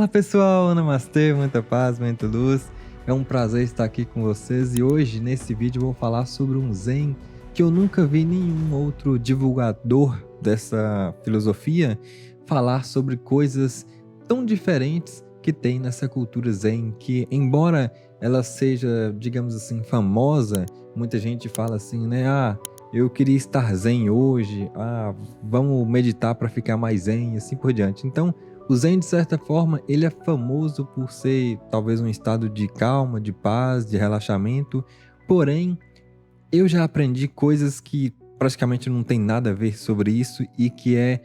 Fala pessoal, namastê, muita paz, muita luz. É um prazer estar aqui com vocês e hoje nesse vídeo eu vou falar sobre um Zen que eu nunca vi nenhum outro divulgador dessa filosofia falar sobre coisas tão diferentes que tem nessa cultura Zen, que embora ela seja, digamos assim, famosa, muita gente fala assim, né? Eu queria estar Zen hoje, vamos meditar para ficar mais Zen e assim por diante. Então, o Zen, de certa forma, ele é famoso por ser talvez um estado de calma, de paz, de relaxamento. Porém, eu já aprendi coisas que praticamente não tem nada a ver sobre isso e que é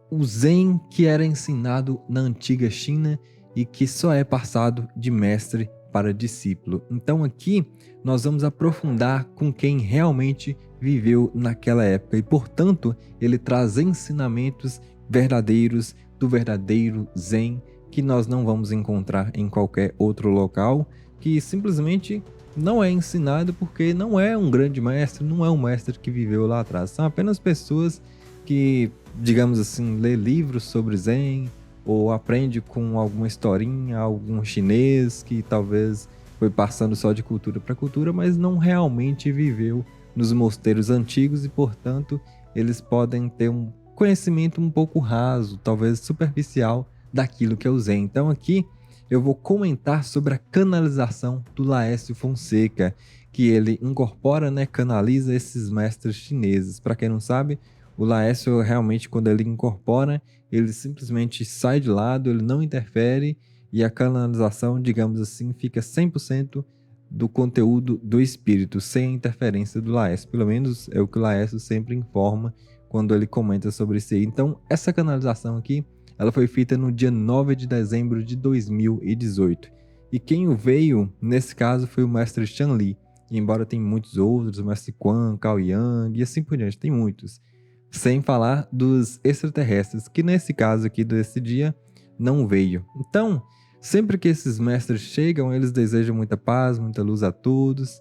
o Zen que era ensinado na antiga China e que só é passado de mestre para discípulo. Então aqui nós vamos aprofundar com quem realmente viveu naquela época e, portanto, ele traz ensinamentos verdadeiros do verdadeiro Zen que nós não vamos encontrar em qualquer outro local, que simplesmente não é ensinado porque não é um grande mestre, não é um mestre que viveu lá atrás. São apenas pessoas que, digamos assim, lê livros sobre Zen ou aprende com alguma historinha, algum chinês que talvez foi passando só de cultura para cultura, mas não realmente viveu nos mosteiros antigos e, portanto, eles podem ter um conhecimento um pouco raso, talvez superficial, daquilo que é o Zen. Então aqui eu vou comentar sobre a canalização do Laércio Fonseca, que ele incorpora, né, canaliza esses mestres chineses. Para quem não sabe, o Laércio realmente, quando ele incorpora, ele simplesmente sai de lado, ele não interfere e a canalização, digamos assim, fica 100% do conteúdo do espírito, sem a interferência do Laércio. Pelo menos é o que o Laércio sempre informa quando ele comenta sobre isso aí. Então, essa canalização aqui, ela foi feita no dia 9 de dezembro de 2018. E quem o veio, nesse caso, foi o mestre Shanli. E embora tenha muitos outros, o mestre Quan, Cao Yang e assim por diante, tem muitos. Sem falar dos extraterrestres, que nesse caso aqui desse dia não veio. Então, sempre que esses mestres chegam, eles desejam muita paz, muita luz a todos.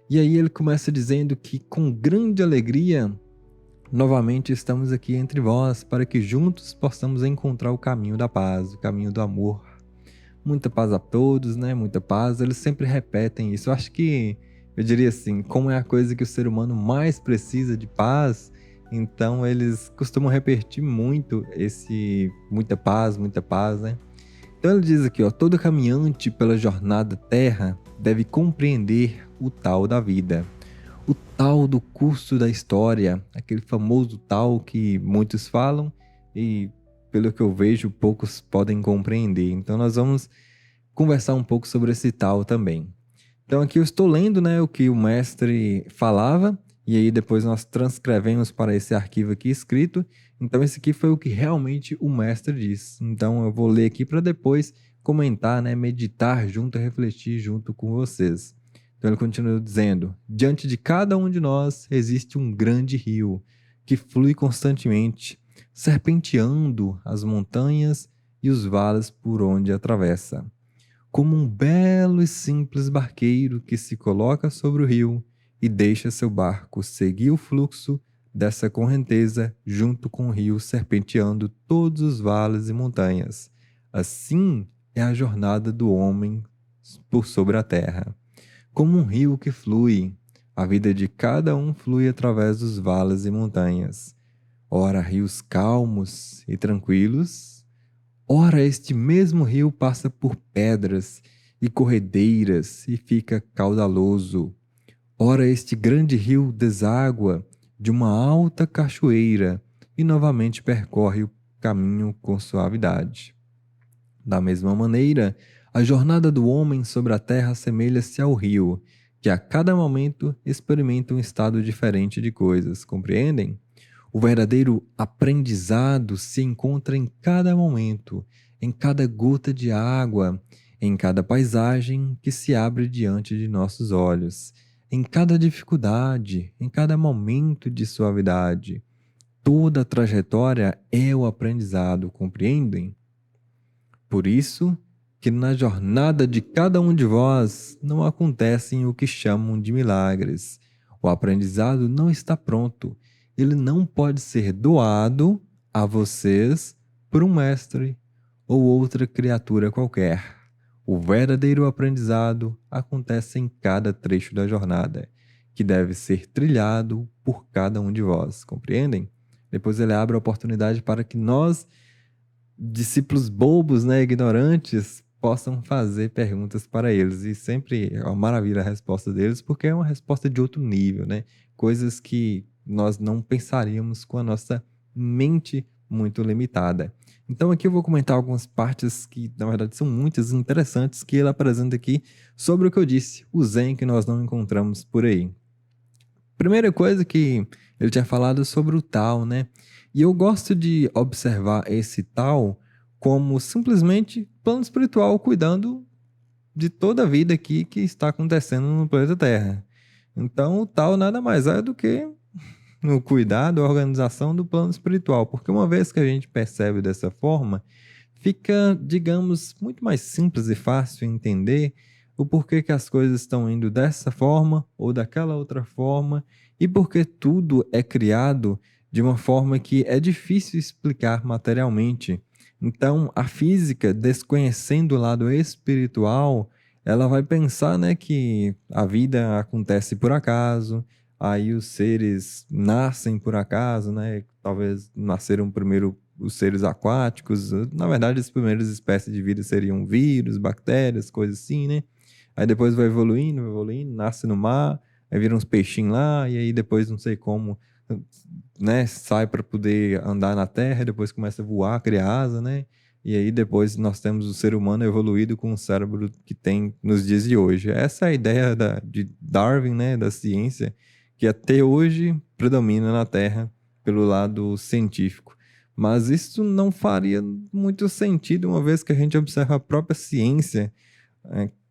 E aí ele começa dizendo que com grande alegria, novamente estamos aqui entre vós, para que juntos possamos encontrar o caminho da paz, o caminho do amor. Muita paz a todos, né? Muita paz. Eles sempre repetem isso. Eu acho que, eu diria assim, como é a coisa que o ser humano mais precisa de paz, então eles costumam repetir muito esse muita paz, né? Então ele diz aqui, ó, todo caminhante pela jornada terra deve compreender o tal da vida. O tal do curso da história, aquele famoso tal que muitos falam e, pelo que eu vejo, poucos podem compreender. Então nós vamos conversar um pouco sobre esse tal também. Então aqui eu estou lendo, né, o que o mestre falava e aí depois nós transcrevemos para esse arquivo aqui escrito. Então esse aqui foi o que realmente o mestre disse. Então eu vou ler aqui para depois comentar, né, meditar junto, refletir junto com vocês. Então ele continua dizendo: diante de cada um de nós existe um grande rio que flui constantemente, serpenteando as montanhas e os vales por onde atravessa. Como um belo e simples barqueiro que se coloca sobre o rio e deixa seu barco seguir o fluxo dessa correnteza junto com o rio serpenteando todos os vales e montanhas. Assim é a jornada do homem por sobre a terra. Como um rio que flui, a vida de cada um flui através dos vales e montanhas. Ora, rios calmos e tranquilos, ora, este mesmo rio passa por pedras e corredeiras e fica caudaloso. Ora, este grande rio deságua de uma alta cachoeira e novamente percorre o caminho com suavidade. Da mesma maneira, a jornada do homem sobre a terra assemelha-se ao rio, que a cada momento experimenta um estado diferente de coisas, compreendem? O verdadeiro aprendizado se encontra em cada momento, em cada gota de água, em cada paisagem que se abre diante de nossos olhos, em cada dificuldade, em cada momento de suavidade. Toda a trajetória é o aprendizado, compreendem? Por isso que na jornada de cada um de vós não acontecem o que chamam de milagres. O aprendizado não está pronto. Ele não pode ser doado a vocês por um mestre ou outra criatura qualquer. O verdadeiro aprendizado acontece em cada trecho da jornada, que deve ser trilhado por cada um de vós, compreendem? Depois ele abre a oportunidade para que nós, discípulos bobos, né, ignorantes, possam fazer perguntas para eles. E sempre é uma maravilha a resposta deles, porque é uma resposta de outro nível, né? Coisas que nós não pensaríamos com a nossa mente muito limitada. Então aqui eu vou comentar algumas partes que, na verdade, são muitas interessantes que ele apresenta aqui sobre o que eu disse, o Zen que nós não encontramos por aí. Primeira coisa que ele tinha falado sobre o Tao, né? E eu gosto de observar esse Tao como simplesmente plano espiritual cuidando de toda a vida aqui que está acontecendo no planeta Terra. Então, o Tao nada mais é do que no cuidado, a organização do plano espiritual, porque uma vez que a gente percebe dessa forma, fica, digamos, muito mais simples e fácil entender o porquê que as coisas estão indo dessa forma ou daquela outra forma e porque tudo é criado de uma forma que é difícil explicar materialmente. Então, a física, desconhecendo o lado espiritual, ela vai pensar, né, que a vida acontece por acaso, aí os seres nascem por acaso, né? Talvez nasceram primeiro os seres aquáticos. Na verdade, as primeiras espécies de vida seriam vírus, bactérias, coisas assim, né? Aí depois vai evoluindo, nasce no mar, aí viram uns peixinhos lá, e aí depois não sei como, né? Sai para poder andar na terra, depois começa a voar, criar asa, né? E aí depois nós temos o ser humano evoluído com o cérebro que tem nos dias de hoje. Essa é a ideia de Darwin, né? Da ciência, que até hoje predomina na Terra pelo lado científico. Mas isso não faria muito sentido, uma vez que a gente observa a própria ciência,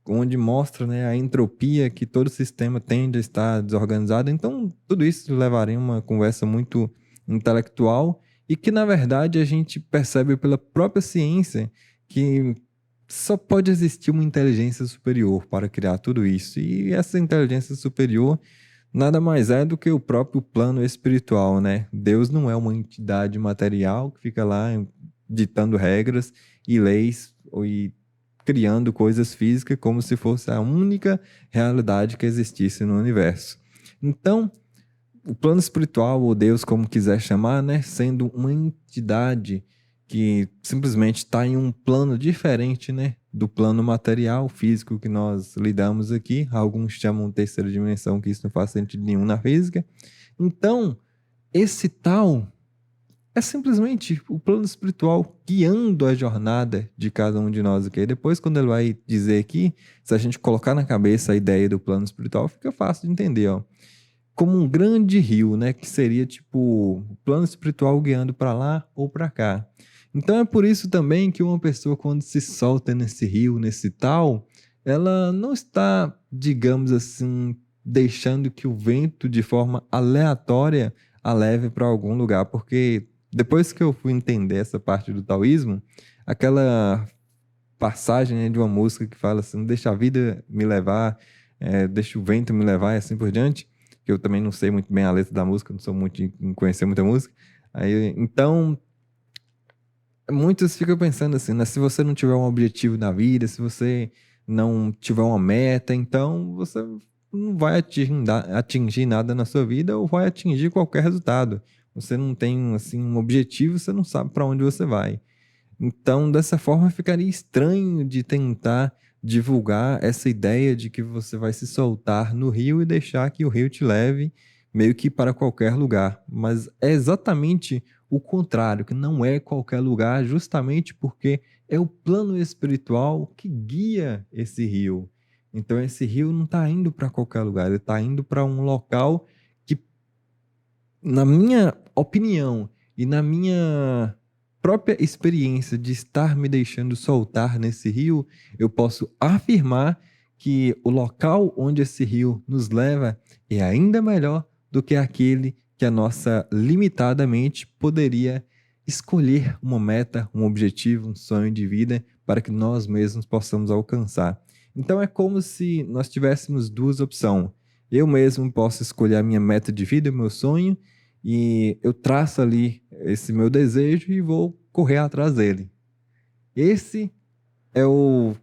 onde mostra, né, a entropia que todo sistema tende a estar desorganizado. Então, tudo isso levaria a uma conversa muito intelectual e que, na verdade, a gente percebe pela própria ciência que só pode existir uma inteligência superior para criar tudo isso. E essa inteligência superior nada mais é do que o próprio plano espiritual, né? Deus não é uma entidade material que fica lá ditando regras e leis e criando coisas físicas como se fosse a única realidade que existisse no universo. Então, o plano espiritual, ou Deus, como quiser chamar, né, sendo uma entidade que simplesmente está em um plano diferente, né, do plano material, físico que nós lidamos aqui. Alguns chamam terceira dimensão, que isso não faz sentido nenhum na física. Então, esse tal é simplesmente o plano espiritual guiando a jornada de cada um de nós aqui. Depois, quando ele vai dizer aqui, se a gente colocar na cabeça a ideia do plano espiritual, fica fácil de entender, ó. Como um grande rio, né, que seria tipo o plano espiritual guiando para lá ou para cá. Então é por isso também que uma pessoa quando se solta nesse rio, nesse tal, ela não está, digamos assim, deixando que o vento de forma aleatória a leve para algum lugar, porque depois que eu fui entender essa parte do taoísmo, aquela passagem, né, de uma música que fala assim, deixa a vida me levar, deixa o vento me levar e assim por diante, que eu também não sei muito bem a letra da música, não sou muito em conhecer muita música. Aí, então, muitos ficam pensando assim, né, se você não tiver um objetivo na vida, se você não tiver uma meta, então você não vai atingir nada na sua vida ou vai atingir qualquer resultado. Você não tem assim um objetivo, você não sabe para onde você vai. Então, dessa forma, ficaria estranho de tentar divulgar essa ideia de que você vai se soltar no rio e deixar que o rio te leve meio que para qualquer lugar. Mas é exatamente o contrário, que não é qualquer lugar, justamente porque é o plano espiritual que guia esse rio. Então, esse rio não está indo para qualquer lugar, ele está indo para um local que, na minha opinião e na minha própria experiência de estar me deixando soltar nesse rio, eu posso afirmar que o local onde esse rio nos leva é ainda melhor do que aquele que a nossa limitada mente poderia escolher uma meta, um objetivo, um sonho de vida para que nós mesmos possamos alcançar. Então é como se nós tivéssemos duas opções. Eu mesmo posso escolher a minha meta de vida, o meu sonho, e eu traço ali esse meu desejo e vou correr atrás dele. Esse é o,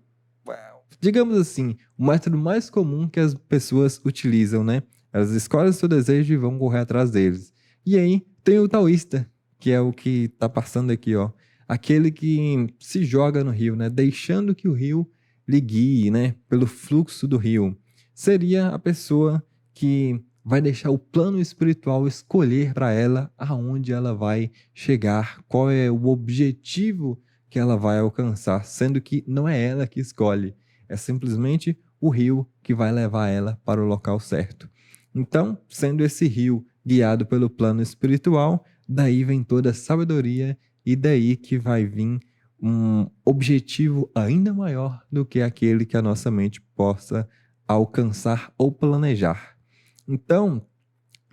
digamos assim, o método mais comum que as pessoas utilizam, né? Elas escolhem o seu desejo e vão correr atrás deles. E aí tem o taoísta, que é o que tá passando aqui, ó. Aquele que se joga no rio, né? Deixando que o rio lhe guie, né? Pelo fluxo do rio. Seria a pessoa que vai deixar o plano espiritual escolher para ela aonde ela vai chegar, qual é o objetivo que ela vai alcançar, sendo que não é ela que escolhe, é simplesmente o rio que vai levar ela para o local certo. Então, sendo esse rio guiado pelo plano espiritual, daí vem toda a sabedoria e daí que vai vir um objetivo ainda maior do que aquele que a nossa mente possa alcançar ou planejar. Então,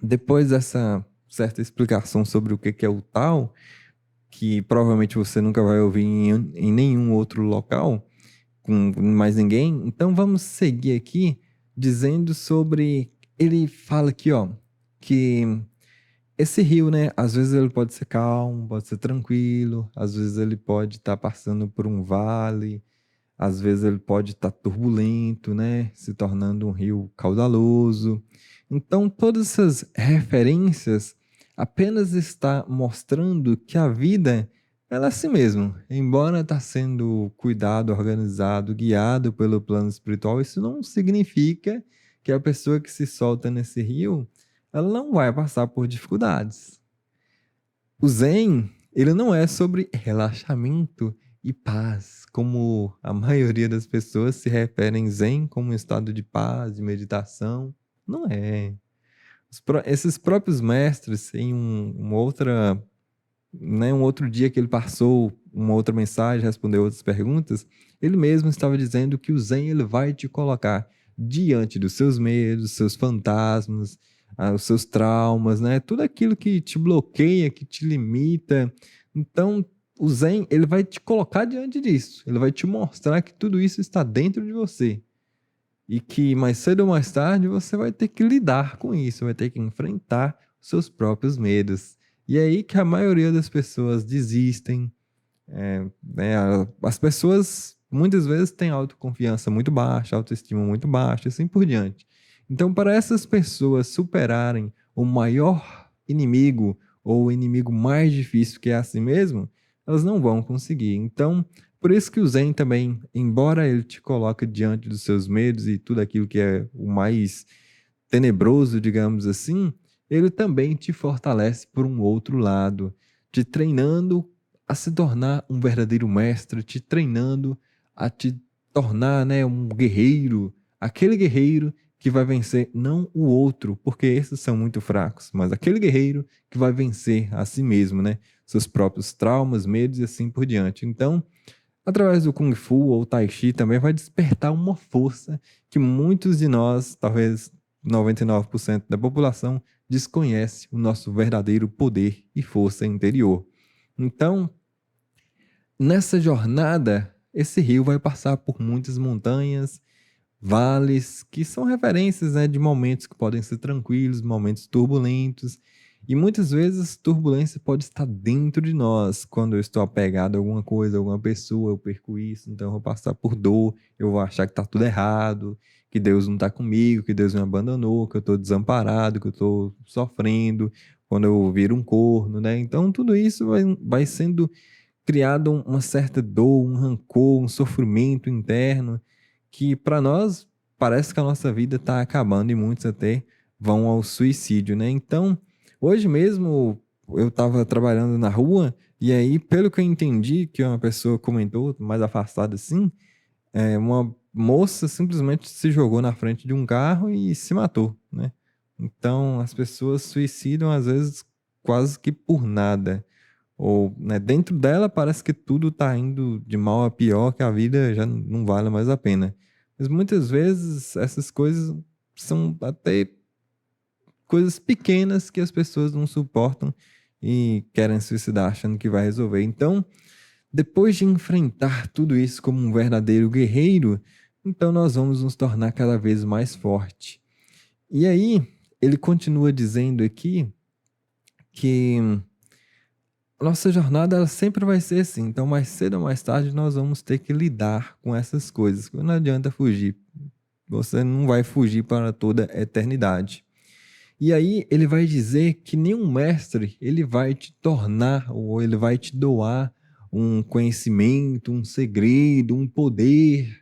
depois dessa certa explicação sobre o que é o tal, que provavelmente você nunca vai ouvir em nenhum outro local, com mais ninguém, então vamos seguir aqui dizendo sobre. Ele fala aqui, ó, que esse rio, né, às vezes ele pode ser calmo, pode ser tranquilo, às vezes ele pode estar passando por um vale, às vezes ele pode estar turbulento, né, se tornando um rio caudaloso. Então, todas essas referências apenas está mostrando que a vida ela é assim mesmo. Embora está sendo cuidado, organizado, guiado pelo plano espiritual, isso não significa que a pessoa que se solta nesse rio, ela não vai passar por dificuldades. O Zen, ele não é sobre relaxamento e paz, como a maioria das pessoas se referem Zen como um estado de paz, de meditação. Não é. Esses próprios mestres, em uma outra, né, um outro dia que ele passou uma outra mensagem, respondeu outras perguntas, ele mesmo estava dizendo que o Zen ele vai te colocar diante dos seus medos, dos seus fantasmas, os seus traumas, né? Tudo aquilo que te bloqueia, que te limita. Então, o Zen ele vai te colocar diante disso. Ele vai te mostrar que tudo isso está dentro de você e que mais cedo ou mais tarde você vai ter que lidar com isso, vai ter que enfrentar os seus próprios medos. E é aí que a maioria das pessoas desistem. Né, as pessoas muitas vezes têm autoconfiança muito baixa, autoestima muito baixa, e assim por diante. Então, para essas pessoas superarem o maior inimigo ou o inimigo mais difícil que é a si mesmo, elas não vão conseguir. Então, por isso que o Zen também, embora ele te coloque diante dos seus medos e tudo aquilo que é o mais tenebroso, digamos assim, ele também te fortalece por um outro lado, te treinando a se tornar um verdadeiro mestre, te treinando a te tornar, né, um guerreiro, aquele guerreiro que vai vencer não o outro, porque esses são muito fracos, mas aquele guerreiro que vai vencer a si mesmo, né, seus próprios traumas, medos e assim por diante. Então, através do Kung Fu ou Tai Chi também vai despertar uma força que muitos de nós, talvez 99% da população, desconhece o nosso verdadeiro poder e força interior. Então, nessa jornada, esse rio vai passar por muitas montanhas, vales, que são referências, né, de momentos que podem ser tranquilos, momentos turbulentos. E muitas vezes turbulência pode estar dentro de nós. Quando eu estou apegado a alguma coisa, a alguma pessoa, eu perco isso, então eu vou passar por dor, eu vou achar que está tudo errado, que Deus não está comigo, que Deus me abandonou, que eu estou desamparado, que eu estou sofrendo, quando eu viro um corno, né? Então tudo isso vai sendo criado uma certa dor, um rancor, um sofrimento interno que para nós parece que a nossa vida está acabando e muitos até vão ao suicídio, né? Então, hoje mesmo eu estava trabalhando na rua e aí, pelo que eu entendi, que uma pessoa comentou mais afastada assim, uma moça simplesmente se jogou na frente de um carro e se matou, né? Então, as pessoas suicidam às vezes quase que por nada. Ou, né, dentro dela parece que tudo está indo de mal a pior, que a vida já não vale mais a pena. Mas muitas vezes essas coisas são até coisas pequenas que as pessoas não suportam e querem se suicidar achando que vai resolver. Então, depois de enfrentar tudo isso como um verdadeiro guerreiro, então nós vamos nos tornar cada vez mais forte. E aí, ele continua dizendo aqui que a nossa jornada ela sempre vai ser assim. Então, mais cedo ou mais tarde, nós vamos ter que lidar com essas coisas. Não adianta fugir. Você não vai fugir para toda a eternidade. E aí ele vai dizer que nenhum mestre ele vai te tornar ou ele vai te doar um conhecimento, um segredo, um poder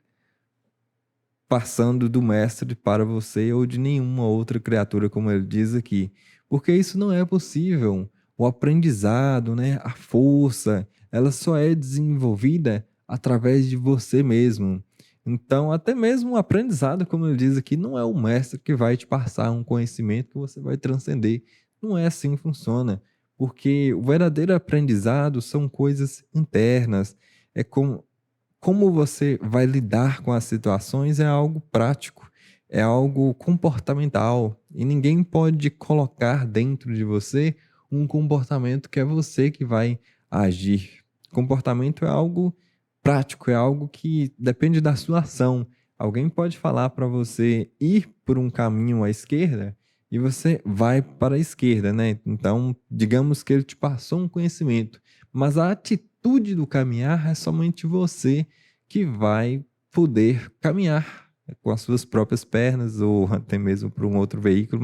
passando do mestre para você ou de nenhuma outra criatura, como ele diz aqui. Porque isso não é possível. O aprendizado, né, a força, ela só é desenvolvida através de você mesmo. Então, até mesmo o aprendizado, como ele diz aqui, não é o mestre que vai te passar um conhecimento que você vai transcender. Não é assim que funciona. Porque o verdadeiro aprendizado são coisas internas. É como você vai lidar com as situações é algo prático, é algo comportamental. E ninguém pode colocar dentro de você um comportamento que é você que vai agir. Comportamento é algo prático, é algo que depende da sua ação. Alguém pode falar para você ir por um caminho à esquerda e você vai para a esquerda, né? Então, digamos que ele te passou um conhecimento, mas a atitude do caminhar é somente você que vai poder caminhar com as suas próprias pernas ou até mesmo por um outro veículo,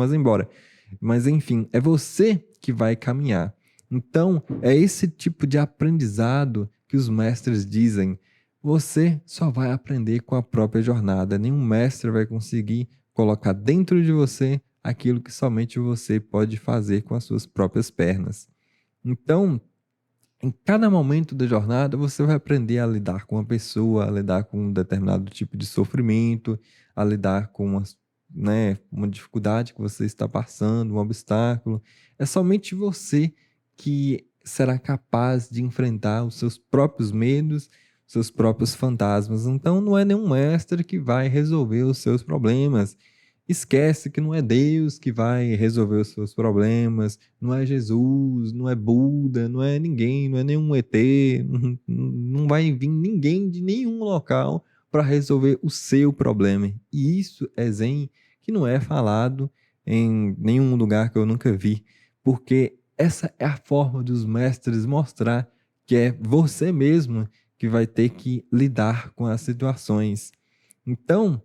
mas enfim, é você que vai caminhar. Então, é esse tipo de aprendizado que os mestres dizem. Você só vai aprender com a própria jornada. Nenhum mestre vai conseguir colocar dentro de você aquilo que somente você pode fazer com as suas próprias pernas. Então, em cada momento da jornada, você vai aprender a lidar com uma pessoa, a lidar com um determinado tipo de sofrimento, a lidar com uma dificuldade que você está passando, um obstáculo. É somente você que será capaz de enfrentar os seus próprios medos, seus próprios fantasmas. Então, não é nenhum mestre que vai resolver os seus problemas. Esquece que não é Deus que vai resolver os seus problemas, não é Jesus, não é Buda, não é ninguém, não é nenhum ET, não vai vir ninguém de nenhum local para resolver o seu problema. E isso é Zen que não é falado em nenhum lugar que eu nunca vi, porque essa é a forma dos mestres mostrar que é você mesmo que vai ter que lidar com as situações. Então,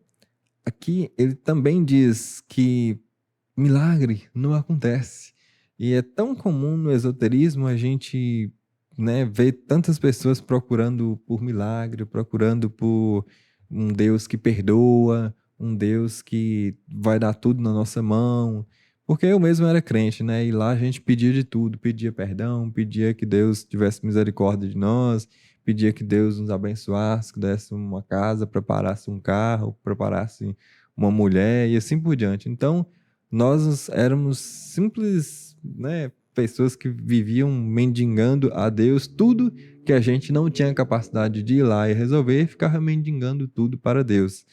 aqui ele também diz que milagre não acontece. E é tão comum no esoterismo a gente, né, ver tantas pessoas procurando por milagre, procurando por um Deus que perdoa, um Deus que vai dar tudo na nossa mão. Porque eu mesmo era crente, né? E lá a gente pedia de tudo, pedia perdão, pedia que Deus tivesse misericórdia de nós, pedia que Deus nos abençoasse, que desse uma casa, preparasse um carro, preparasse uma mulher e assim por diante. Então, nós éramos simples, né, pessoas que viviam mendigando a Deus tudo que a gente não tinha capacidade de ir lá e resolver, ficava mendigando tudo para Deus.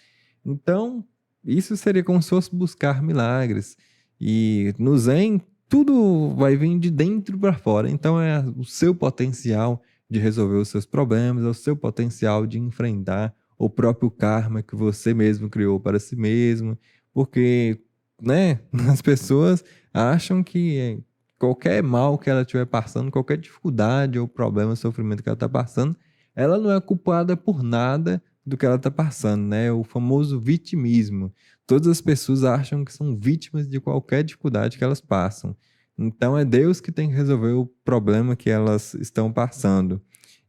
Então, isso seria como se fosse buscar milagres. E no Zen, tudo vai vir de dentro para fora. Então, é o seu potencial de resolver os seus problemas, é o seu potencial de enfrentar o próprio karma que você mesmo criou para si mesmo. Porque, né, as pessoas acham que qualquer mal que ela estiver passando, qualquer dificuldade ou problema, sofrimento que ela está passando, ela não é culpada por nada do que ela está passando, né? O famoso vitimismo. Todas as pessoas acham que são vítimas de qualquer dificuldade que elas passam. Então é Deus que tem que resolver o problema que elas estão passando.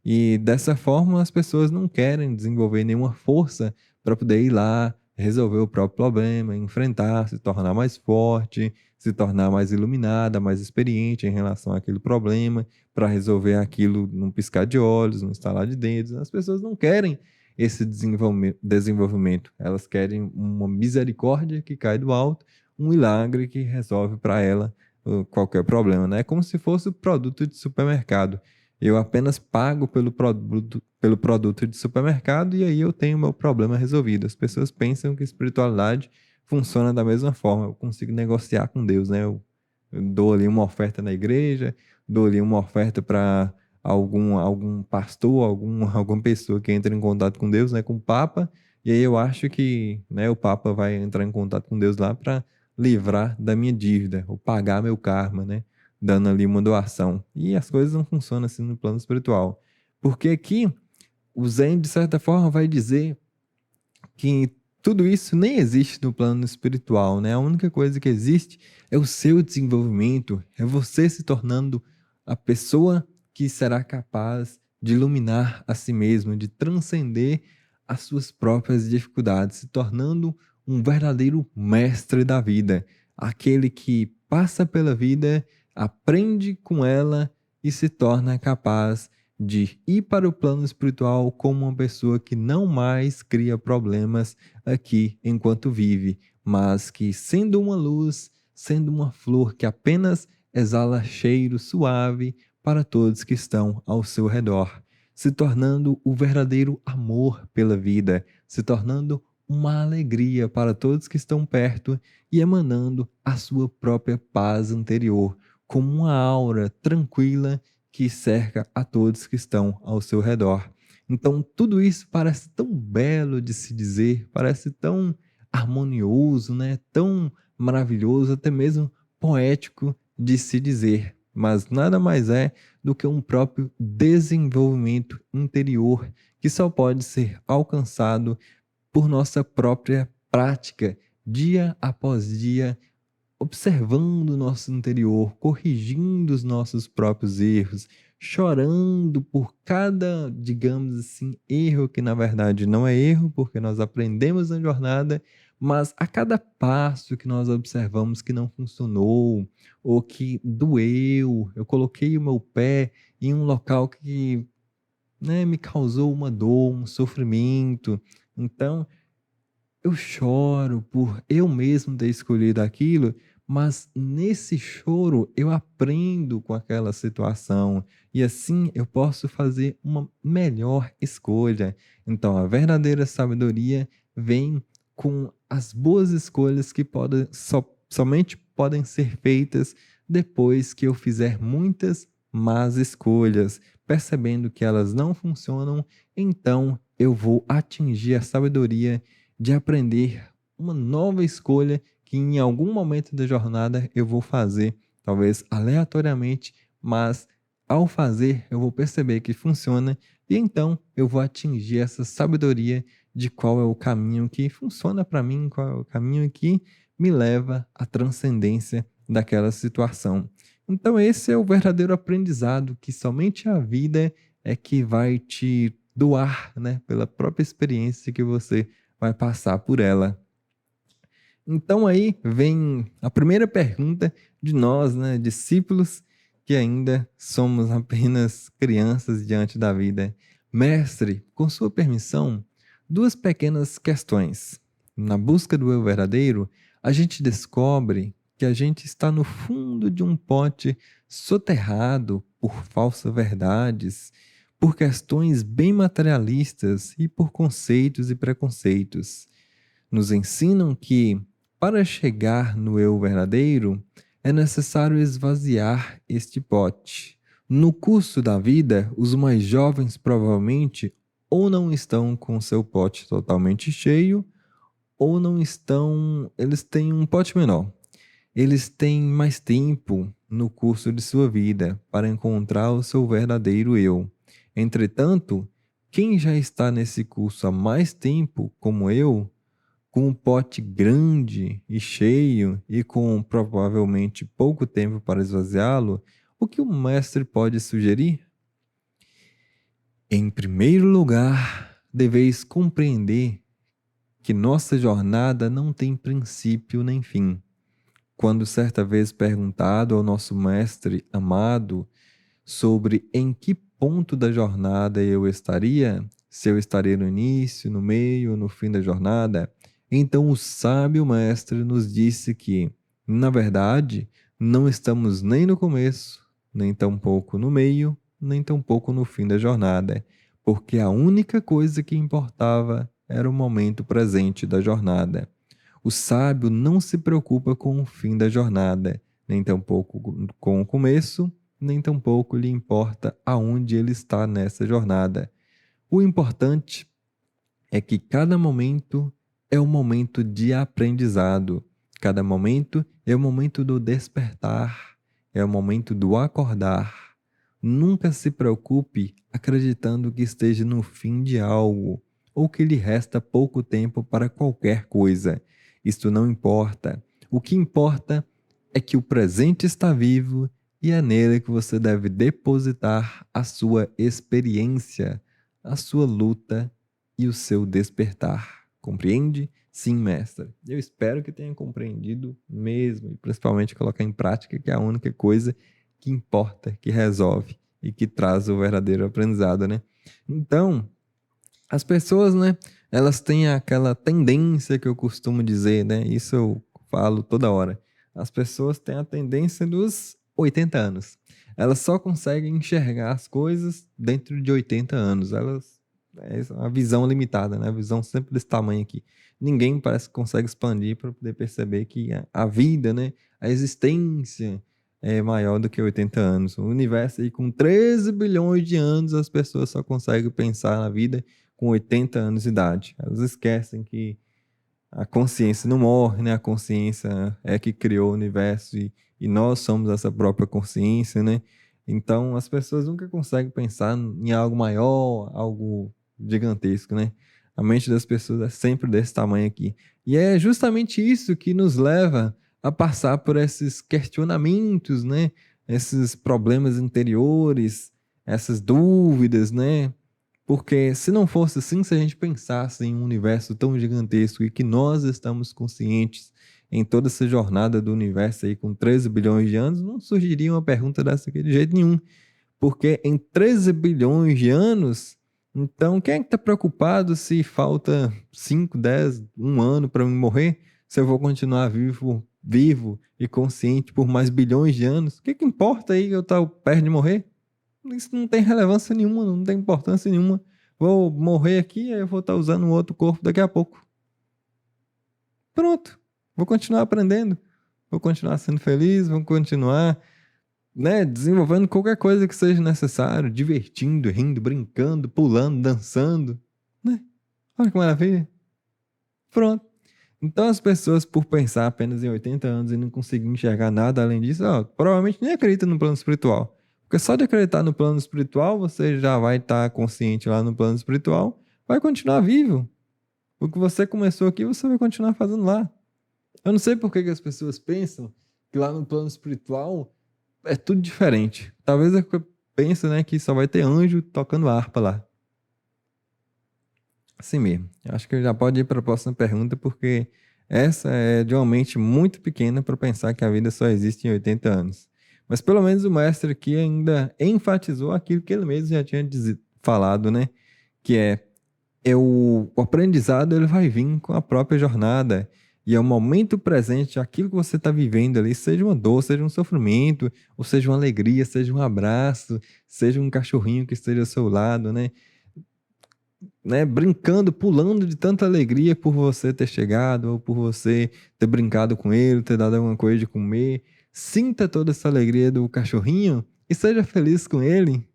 E dessa forma as pessoas não querem desenvolver nenhuma força para poder ir lá, resolver o próprio problema, enfrentar, se tornar mais forte, se tornar mais iluminada, mais experiente em relação àquele problema, para resolver aquilo num piscar de olhos, num estalar de dedos. As pessoas não querem esse desenvolvimento, elas querem uma misericórdia que cai do alto, um milagre que resolve para ela qualquer problema, né? É como se fosse o produto de supermercado. Eu apenas pago pelo produto de supermercado e aí eu tenho meu problema resolvido. As pessoas pensam que espiritualidade funciona da mesma forma. Eu consigo negociar com Deus, né? Eu dou ali uma oferta na igreja, dou ali uma oferta para algum pastor, alguma pessoa que entra em contato com Deus, né? Com o Papa. E aí eu acho que, né, o Papa vai entrar em contato com Deus lá para livrar da minha dívida, ou pagar meu karma, né? dando ali uma doação. E as coisas não funcionam assim no plano espiritual. Porque aqui o Zen, de certa forma, vai dizer que tudo isso nem existe no plano espiritual, né? A única coisa que existe é o seu desenvolvimento, é você se tornando a pessoa que será capaz de iluminar a si mesmo, de transcender as suas próprias dificuldades, se tornando um verdadeiro mestre da vida, aquele que passa pela vida, aprende com ela e se torna capaz de ir para o plano espiritual como uma pessoa que não mais cria problemas aqui enquanto vive, mas que, sendo uma luz, sendo uma flor que apenas exala cheiro suave para todos que estão ao seu redor, se tornando o verdadeiro amor pela vida, se tornando uma alegria para todos que estão perto e emanando a sua própria paz interior, como uma aura tranquila que cerca a todos que estão ao seu redor. Então, tudo isso parece tão belo de se dizer, parece tão harmonioso, né? Tão maravilhoso, até mesmo poético de se dizer, mas nada mais é do que um próprio desenvolvimento interior que só pode ser alcançado por nossa própria prática, dia após dia, observando o nosso interior, corrigindo os nossos próprios erros, chorando por cada, digamos assim, erro que na verdade não é erro, porque nós aprendemos na jornada, mas a cada passo que nós observamos que não funcionou, ou que doeu, eu coloquei o meu pé em um local que, né, me causou uma dor, um sofrimento. Então, eu choro por eu mesmo ter escolhido aquilo, mas nesse choro eu aprendo com aquela situação e assim eu posso fazer uma melhor escolha. Então, a verdadeira sabedoria vem com as boas escolhas que somente podem ser feitas depois que eu fizer muitas más escolhas, percebendo que elas não funcionam, então eu vou atingir a sabedoria de aprender uma nova escolha que em algum momento da jornada eu vou fazer, talvez aleatoriamente, mas ao fazer eu vou perceber que funciona e então eu vou atingir essa sabedoria de qual é o caminho que funciona para mim, qual é o caminho que me leva à transcendência daquela situação. Então esse é o verdadeiro aprendizado que somente a vida é que vai te doar, né, pela própria experiência que você vai passar por ela. Então aí vem a primeira pergunta de nós, né, discípulos, que ainda somos apenas crianças diante da vida. Mestre, com sua permissão, duas pequenas questões. Na busca do eu verdadeiro, a gente descobre que a gente está no fundo de um pote soterrado por falsas verdades, por questões bem materialistas e por conceitos e preconceitos. Nos ensinam que, para chegar no eu verdadeiro, é necessário esvaziar este pote. No curso da vida, os mais jovens provavelmente ou não estão com seu pote totalmente cheio, ou não estão, eles têm um pote menor. Eles têm mais tempo no curso de sua vida para encontrar o seu verdadeiro eu. Entretanto, quem já está nesse curso há mais tempo, como eu, com um pote grande e cheio e com provavelmente pouco tempo para esvaziá-lo, o que o mestre pode sugerir? Em primeiro lugar, deveis compreender que nossa jornada não tem princípio nem fim. Quando certa vez perguntado ao nosso mestre amado sobre em que ponto da jornada eu estaria, se eu estaria no início, no meio ou no fim da jornada, então o sábio mestre nos disse que, na verdade, não estamos nem no começo, nem tampouco no meio, nem tampouco no fim da jornada, porque a única coisa que importava era o momento presente da jornada. O sábio não se preocupa com o fim da jornada, nem tampouco com o começo, nem tampouco lhe importa aonde ele está nessa jornada. O importante é que cada momento é um momento de aprendizado. Cada momento é o momento do despertar. é o momento do acordar. Nunca se preocupe acreditando que esteja no fim de algo ou que lhe resta pouco tempo para qualquer coisa. Isto não importa. O que importa é que o presente está vivo e é nele que você deve depositar a sua experiência, a sua luta e o seu despertar. Compreende? Sim, mestre. Eu espero que tenha compreendido mesmo, e principalmente colocar em prática, que é a única coisa que importa, que resolve e que traz o verdadeiro aprendizado, né? Então, as pessoas, né, elas têm aquela tendência que eu costumo dizer, né? Isso eu falo toda hora. As pessoas têm a tendência dos 80 anos. Elas só conseguem enxergar as coisas dentro de 80 anos. Elas é uma visão limitada, né? A visão sempre desse tamanho aqui. Ninguém parece que consegue expandir para poder perceber que a vida, né, a existência é maior do que 80 anos. O universo aí com 13 bilhões de anos, as pessoas só conseguem pensar na vida com 80 anos de idade. Elas esquecem que a consciência não morre, né? A consciência é que criou o universo e nós somos essa própria consciência, né? Então, as pessoas nunca conseguem pensar em algo maior, algo gigantesco, né? A mente das pessoas é sempre desse tamanho aqui. E é justamente isso que nos leva a passar por esses questionamentos, né? Esses problemas interiores, essas dúvidas, né? Porque se não fosse assim, se a gente pensasse em um universo tão gigantesco e que nós estamos conscientes em toda essa jornada do universo aí com 13 bilhões de anos, não surgiria uma pergunta dessa aqui de jeito nenhum. Porque em 13 bilhões de anos, então quem é que está preocupado se falta 5, 10, um ano para eu morrer? Se eu vou continuar vivo e consciente por mais bilhões de anos? O que que importa aí eu estar perto de morrer? Isso não tem relevância nenhuma, não tem importância nenhuma. Vou morrer aqui, aí eu vou estar usando um outro corpo daqui a pouco. Pronto. Vou continuar aprendendo. Vou continuar sendo feliz, vou continuar, né, desenvolvendo qualquer coisa que seja necessário, divertindo, rindo, brincando, pulando, dançando, né? Olha que maravilha. Pronto. Então as pessoas, por pensar apenas em 80 anos e não conseguir enxergar nada além disso, ó, provavelmente nem acreditam no plano espiritual. Porque só de acreditar no plano espiritual, você já vai estar consciente lá no plano espiritual, vai continuar vivo. O que você começou aqui, você vai continuar fazendo lá. Eu não sei por que que as pessoas pensam que lá no plano espiritual é tudo diferente. Talvez é porque pensa, né, que só vai ter anjo tocando harpa lá. Assim mesmo. Acho que já pode ir para a próxima pergunta, porque essa é de uma mente muito pequena para pensar que a vida só existe em 80 anos. Mas pelo menos o mestre aqui ainda enfatizou aquilo que ele mesmo já tinha falado, né? Que o aprendizado ele vai vir com a própria jornada. E é o momento presente, aquilo que você está vivendo ali, seja uma dor, seja um sofrimento, ou seja uma alegria, seja um abraço, seja um cachorrinho que esteja ao seu lado, né, brincando, pulando de tanta alegria por você ter chegado, ou por você ter brincado com ele, ter dado alguma coisa de comer. Sinta toda essa alegria do cachorrinho e seja feliz com ele.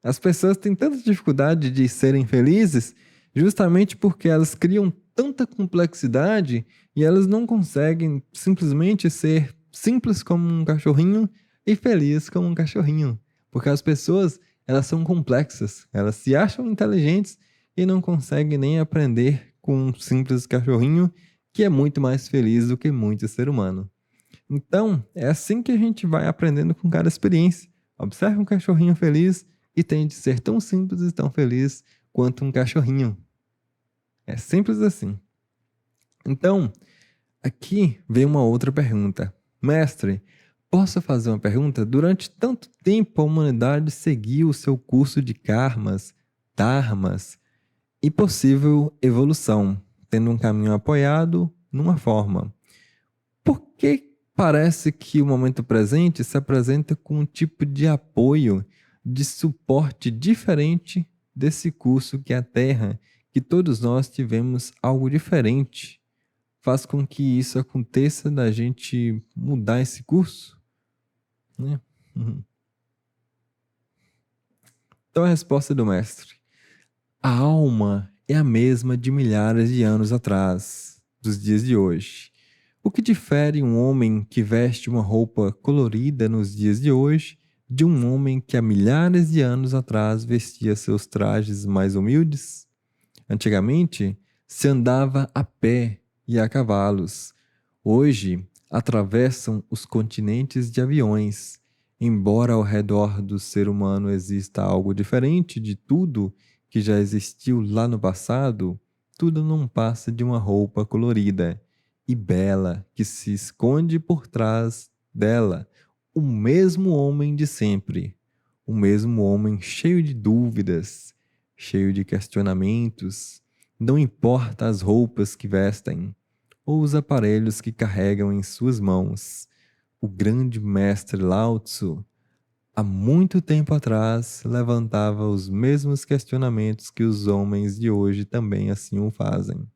As pessoas têm tanta dificuldade de serem felizes justamente porque elas criam tanta complexidade e elas não conseguem simplesmente ser simples como um cachorrinho e feliz como um cachorrinho. Porque as pessoas, elas são complexas, elas se acham inteligentes e não conseguem nem aprender com um simples cachorrinho que é muito mais feliz do que muito ser humano. Então, é assim que a gente vai aprendendo com cada experiência. Observe um cachorrinho feliz e tente ser tão simples e tão feliz quanto um cachorrinho. É simples assim. Então, aqui vem uma outra pergunta. Mestre, posso fazer uma pergunta? Durante tanto tempo a humanidade seguiu o seu curso de karmas, dharmas e possível evolução, tendo um caminho apoiado numa forma. Por que parece que o momento presente se apresenta com um tipo de apoio, de suporte diferente desse curso que é a Terra, que todos nós tivemos algo diferente? Faz com que isso aconteça da gente mudar esse curso, né? Uhum. Então a resposta do mestre: a alma é a mesma de milhares de anos atrás, dos dias de hoje. O que difere um homem que veste uma roupa colorida nos dias de hoje de um homem que há milhares de anos atrás vestia seus trajes mais humildes? Antigamente, se andava a pé e a cavalos. Hoje, atravessam os continentes de aviões. Embora ao redor do ser humano exista algo diferente de tudo que já existiu lá no passado, tudo não passa de uma roupa colorida e bela que se esconde por trás dela. O mesmo homem de sempre, o mesmo homem cheio de dúvidas, cheio de questionamentos. Não importa as roupas que vestem ou os aparelhos que carregam em suas mãos. O grande mestre Lao Tzu, há muito tempo atrás, levantava os mesmos questionamentos que os homens de hoje também assim o fazem.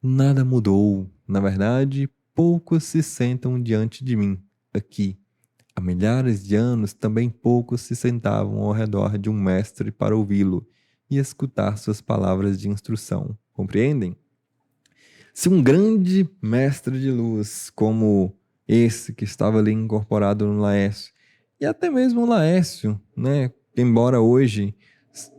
Nada mudou. Na verdade, poucos se sentam diante de mim, aqui. Há milhares de anos, também poucos se sentavam ao redor de um mestre para ouvi-lo e escutar suas palavras de instrução. Compreendem? Se um grande mestre de luz, como esse que estava ali incorporado no Laércio, e até mesmo o Laércio, né? Embora hoje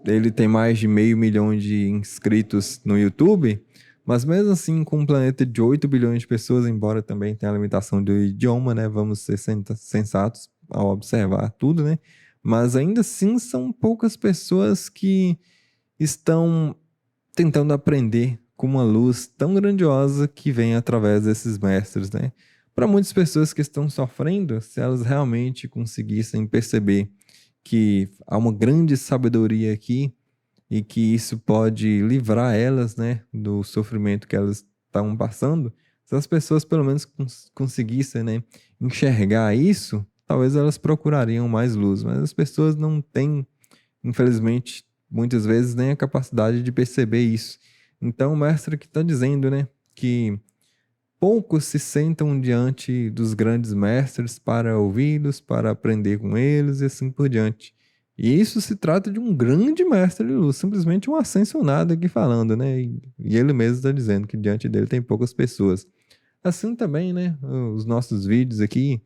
ele tem mais de 500 mil de inscritos no YouTube, mas mesmo assim, com um planeta de 8 bilhões de pessoas, embora também tenha a limitação do idioma, né? Vamos ser sensatos ao observar tudo, né? Mas ainda assim são poucas pessoas que estão tentando aprender com uma luz tão grandiosa que vem através desses mestres, né? Para muitas pessoas que estão sofrendo, se elas realmente conseguissem perceber que há uma grande sabedoria aqui e que isso pode livrar elas, né, do sofrimento que elas estão passando, se as pessoas pelo menos conseguissem, né, enxergar isso, talvez elas procurariam mais luz, mas as pessoas não têm, infelizmente, muitas vezes nem a capacidade de perceber isso. Então, o mestre que está dizendo, né, que poucos se sentam diante dos grandes mestres para ouvi-los, para aprender com eles e assim por diante. E isso se trata de um grande mestre de luz, simplesmente um ascensionado aqui falando, né? E ele mesmo está dizendo que diante dele tem poucas pessoas. Assim também, né? Os nossos vídeos aqui,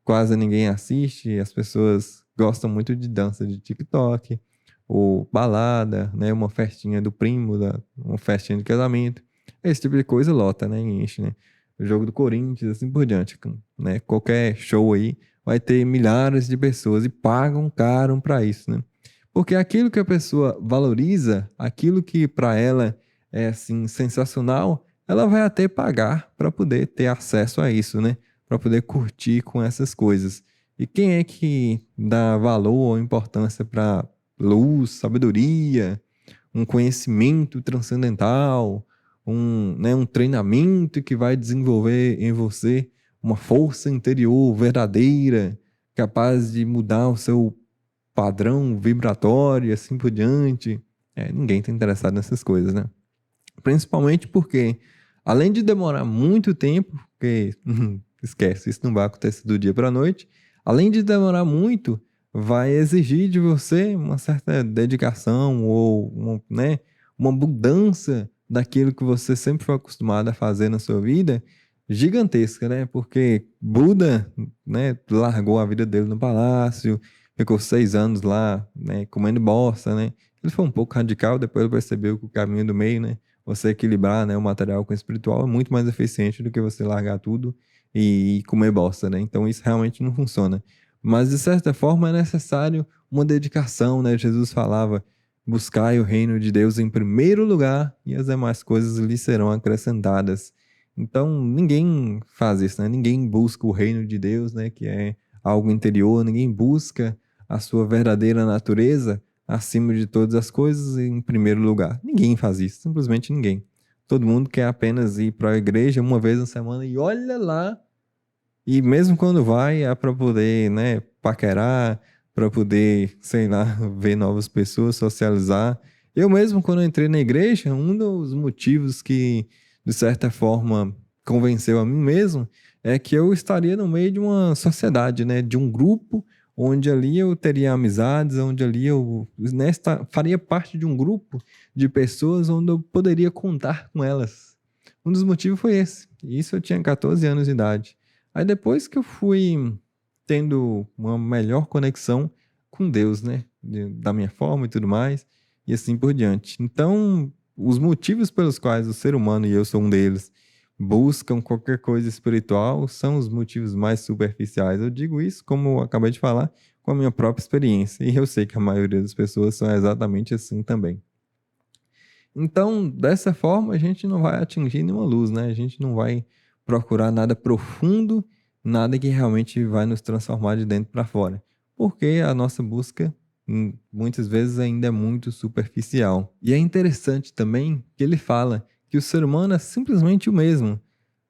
quase ninguém assiste, as pessoas gostam muito de dança de TikTok, ou balada, né? Uma festinha do primo, uma festinha de casamento. Esse tipo de coisa lota, né? Enche, né? O jogo do Corinthians, assim por diante, né? Qualquer show aí vai ter milhares de pessoas e pagam caro para isso, né? Porque aquilo que a pessoa valoriza, aquilo que para ela é assim sensacional, ela vai até pagar para poder ter acesso a isso, né? Para poder curtir com essas coisas. E quem é que dá valor ou importância para luz, sabedoria, um conhecimento transcendental, um treinamento que vai desenvolver em você uma força interior verdadeira, capaz de mudar o seu padrão vibratório e assim por diante? Ninguém está interessado nessas coisas, né? Principalmente porque, além de demorar muito tempo, porque esquece, isso não vai acontecer do dia para a noite, além de demorar muito, vai exigir de você uma certa dedicação ou né, uma mudança daquilo que você sempre foi acostumado a fazer na sua vida, gigantesca, né? Porque Buda, né, largou a vida dele no palácio, ficou 6 anos lá, né, comendo bosta, né? Ele foi um pouco radical, depois ele percebeu que o caminho do meio, né, você equilibrar, né, o material com o espiritual é muito mais eficiente do que você largar tudo e comer bosta, né? Então isso realmente não funciona. Mas de certa forma é necessário uma dedicação, né? Jesus falava: buscai o reino de Deus em primeiro lugar e as demais coisas lhe serão acrescentadas. Então ninguém faz isso, né? Ninguém busca o reino de Deus, né, que é algo interior, ninguém busca a sua verdadeira natureza acima de todas as coisas em primeiro lugar. Ninguém faz isso, simplesmente ninguém. Todo mundo quer apenas ir para a igreja uma vez na semana e olha lá. E mesmo quando vai, é para poder, né, paquerar, para poder, sei lá, ver novas pessoas, socializar. Eu mesmo, quando entrei na igreja, um dos motivos que, de certa forma, convenceu a mim mesmo é que eu estaria no meio de uma sociedade, né, de um grupo onde ali eu teria amizades, onde ali eu, né, faria parte de um grupo de pessoas onde eu poderia contar com elas. Um dos motivos foi esse. Isso eu tinha 14 anos de idade. Aí depois que eu fui tendo uma melhor conexão com Deus, né? Da minha forma e tudo mais, e assim por diante. Então, os motivos pelos quais o ser humano, e eu sou um deles, buscam qualquer coisa espiritual são os motivos mais superficiais. Eu digo isso, como eu acabei de falar, com a minha própria experiência. E eu sei que a maioria das pessoas são exatamente assim também. Então, dessa forma, a gente não vai atingir nenhuma luz, né? A gente não vai procurar nada profundo, nada que realmente vai nos transformar de dentro para fora. Porque a nossa busca, muitas vezes, ainda é muito superficial. E é interessante também que ele fala que o ser humano é simplesmente o mesmo.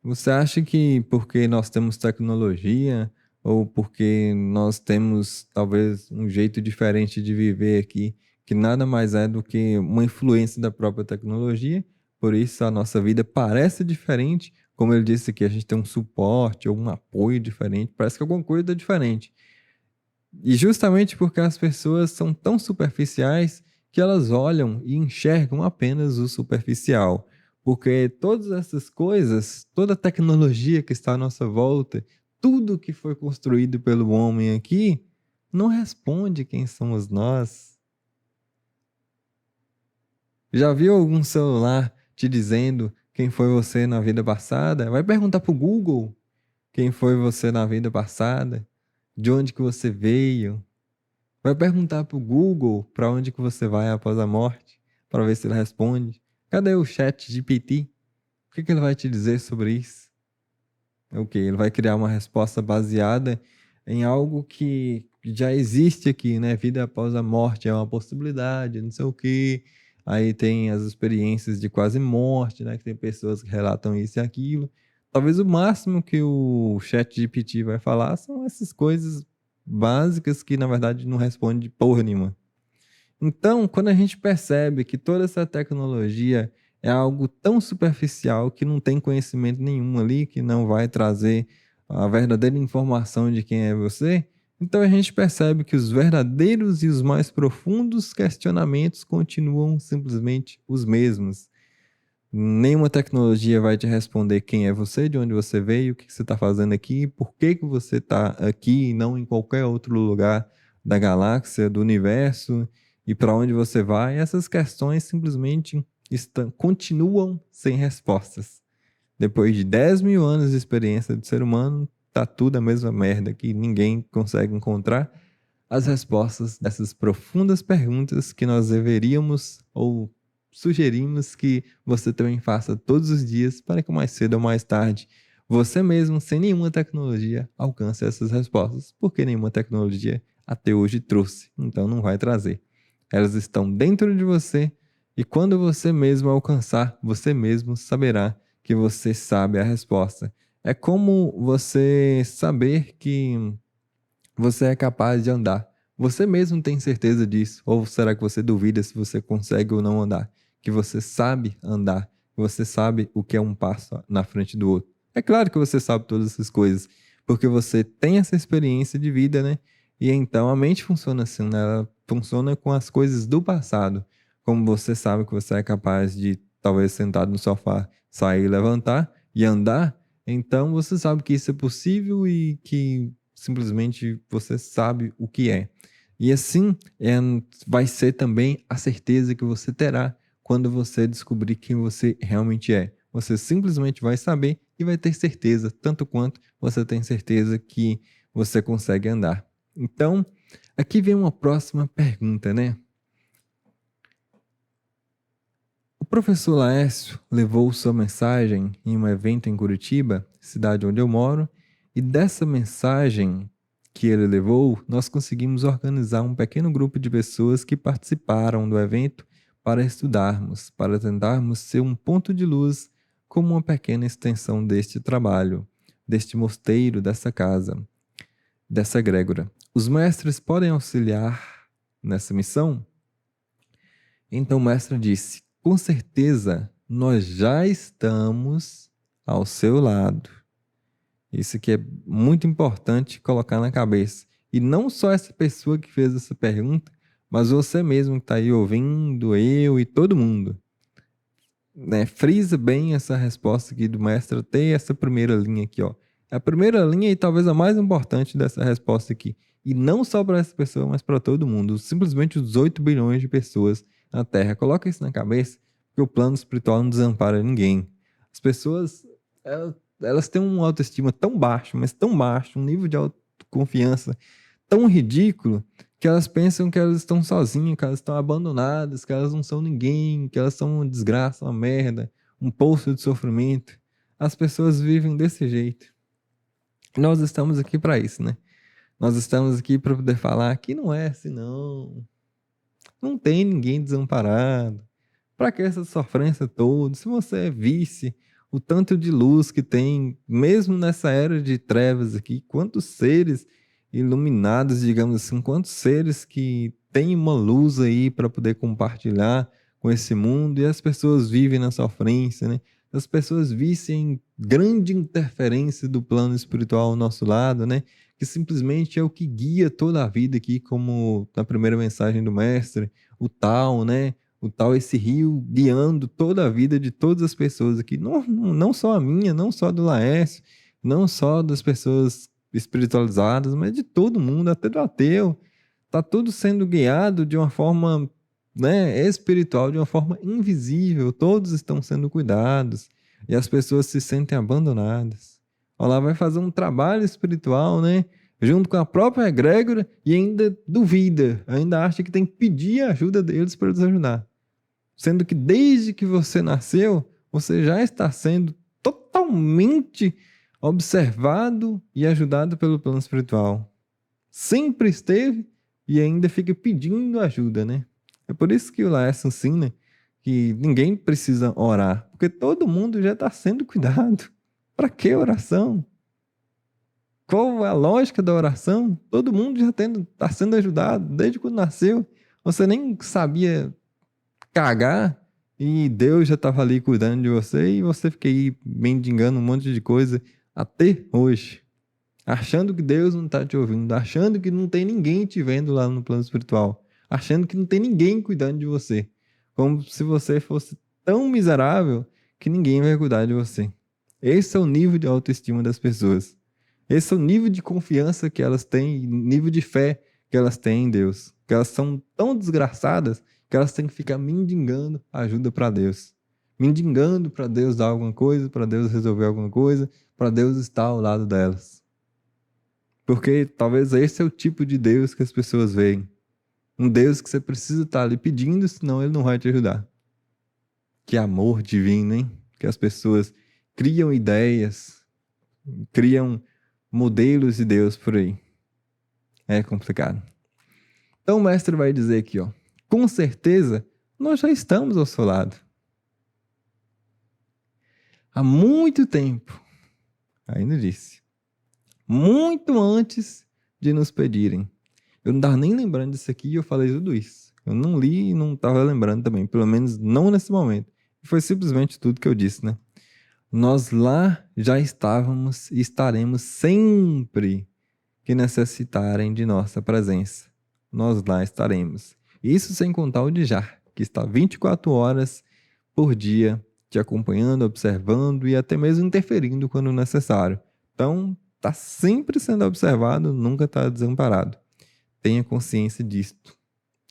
Você acha que porque nós temos tecnologia, ou porque nós temos talvez um jeito diferente de viver aqui, que nada mais é do que uma influência da própria tecnologia, por isso a nossa vida parece diferente, como ele disse aqui, a gente tem um suporte ou um apoio diferente, parece que alguma coisa é diferente. E justamente porque as pessoas são tão superficiais que elas olham e enxergam apenas o superficial. Porque todas essas coisas, toda a tecnologia que está à nossa volta, tudo que foi construído pelo homem aqui, não responde quem somos nós. Já viu algum celular te dizendo quem foi você na vida passada? Vai perguntar pro Google quem foi você na vida passada, de onde que você veio. Vai perguntar pro Google para onde que você vai após a morte, para ver se ele responde. Cadê o chat GPT? O que que ele vai te dizer sobre isso? É o quê? Ele vai criar uma resposta baseada em algo que já existe aqui, né? Vida após a morte é uma possibilidade, não sei o quê. Aí tem as experiências de quase morte, né? Que tem pessoas que relatam isso e aquilo. Talvez o máximo que o chat GPT vai falar são essas coisas básicas que, na verdade, não respondem porra nenhuma. Então, quando a gente percebe que toda essa tecnologia é algo tão superficial que não tem conhecimento nenhum ali, que não vai trazer a verdadeira informação de quem é você, então a gente percebe que os verdadeiros e os mais profundos questionamentos continuam simplesmente os mesmos. Nenhuma tecnologia vai te responder quem é você, de onde você veio, o que você está fazendo aqui, por que que você está aqui e não em qualquer outro lugar da galáxia, do universo, e para onde você vai. Essas questões simplesmente continuam sem respostas. Depois de 10 mil anos de experiência do ser humano, tá tudo a mesma merda que ninguém consegue encontrar as respostas dessas profundas perguntas que nós deveríamos ou sugerimos que você também faça todos os dias para que mais cedo ou mais tarde você mesmo, sem nenhuma tecnologia, alcance essas respostas, porque nenhuma tecnologia até hoje trouxe, então não vai trazer. Elas estão dentro de você e quando você mesmo alcançar, você mesmo saberá que você sabe a resposta. É como você saber que você é capaz de andar. Você mesmo tem certeza disso? Ou será que você duvida se você consegue ou não andar? Que você sabe andar, que você sabe o que é um passo na frente do outro. É claro que você sabe todas essas coisas, porque você tem essa experiência de vida, né? E então a mente funciona assim, né? Ela funciona com as coisas do passado. Como você sabe que você é capaz de, talvez sentado no sofá, sair, levantar e andar, então você sabe que isso é possível e que simplesmente você sabe o que é. E assim vai ser também a certeza que você terá quando você descobrir quem você realmente é. Você simplesmente vai saber e vai ter certeza, tanto quanto você tem certeza que você consegue andar. Então, aqui vem uma próxima pergunta, né? O professor Laércio levou sua mensagem em um evento em Curitiba, cidade onde eu moro, e dessa mensagem que ele levou, nós conseguimos organizar um pequeno grupo de pessoas que participaram do evento para estudarmos, para tentarmos ser um ponto de luz como uma pequena extensão deste trabalho, deste mosteiro, dessa casa, dessa egrégora. Os mestres podem auxiliar nessa missão? Então o mestre disse: com certeza nós já estamos ao seu lado. Isso que é muito importante colocar na cabeça. E não só essa pessoa que fez essa pergunta, mas você mesmo que está aí ouvindo, eu e todo mundo. né, frisa bem essa resposta aqui do mestre, tem essa primeira linha aqui, ó. A primeira linha e talvez a mais importante dessa resposta aqui. E não só para essa pessoa, mas para todo mundo. Simplesmente os 8 bilhões de pessoas na Terra. Coloca isso na cabeça, porque o plano espiritual não desampara ninguém. As pessoas, elas têm uma autoestima tão baixo, mas tão baixo, um nível de autoconfiança tão ridículo, que elas pensam que elas estão sozinhas, que elas estão abandonadas, que elas não são ninguém, que elas são uma desgraça, uma merda, um poço de sofrimento. As pessoas vivem desse jeito. E nós estamos aqui para isso, né? Nós estamos aqui para poder falar que não é assim, não. Não tem ninguém desamparado. Para que essa sofrência toda? Se você visse o tanto de luz que tem, mesmo nessa era de trevas aqui, quantos seres iluminados, digamos assim, quantos seres que têm uma luz aí para poder compartilhar com esse mundo e as pessoas vivem na sofrência, né? As pessoas vissem grande interferência do plano espiritual ao nosso lado, né? Que simplesmente é o que guia toda a vida aqui, como na primeira mensagem do mestre, o tal, né? O tal, esse rio guiando toda a vida de todas as pessoas aqui, não só a minha, não só do Laércio, não só das pessoas espiritualizadas, mas de todo mundo, até do ateu. Tá tudo sendo guiado de uma forma, né, espiritual, de uma forma invisível. Todos estão sendo cuidados e as pessoas se sentem abandonadas. Olha lá, vai fazer um trabalho espiritual, né? Junto com a própria egrégora e ainda duvida, ainda acha que tem que pedir a ajuda deles para eles ajudar. Sendo que desde que você nasceu, você já está sendo totalmente observado e ajudado pelo plano espiritual. Sempre esteve e ainda fica pedindo ajuda, né? É por isso que o Laércio ensina que ninguém precisa orar, porque todo mundo já está sendo cuidado. Para que oração? Qual é a lógica da oração? Todo mundo já está sendo ajudado desde quando nasceu. Você nem sabia cagar e Deus já estava ali cuidando de você e você fica aí mendigando um monte de coisa até hoje, achando que Deus não está te ouvindo, achando que não tem ninguém te vendo lá no plano espiritual, achando que não tem ninguém cuidando de você, como se você fosse tão miserável que ninguém vai cuidar de você. Esse é o nível de autoestima das pessoas. Esse é o nível de confiança que elas têm, nível de fé que elas têm em Deus. Que elas são tão desgraçadas que elas têm que ficar mendigando ajuda para Deus. Mendigando para Deus dar alguma coisa, para Deus resolver alguma coisa, para Deus estar ao lado delas. Porque talvez esse é o tipo de Deus que as pessoas veem. Um Deus que você precisa estar ali pedindo, senão ele não vai te ajudar. Que amor divino, hein? Que as pessoas criam ideias, criam modelos de Deus por aí. É complicado. Então o mestre vai dizer aqui, ó, com certeza nós já estamos ao seu lado. Há muito tempo, ainda disse, muito antes de nos pedirem. Eu não estava nem lembrando disso aqui e eu falei tudo isso. Eu não li e não estava lembrando também, pelo menos não nesse momento. Foi simplesmente tudo que eu disse, né? Nós lá já estávamos e estaremos sempre que necessitarem de nossa presença. Nós lá estaremos. Isso sem contar o Djar, que está 24 horas por dia te acompanhando, observando e até mesmo interferindo quando necessário. Então, está sempre sendo observado, nunca está desamparado. Tenha consciência disto.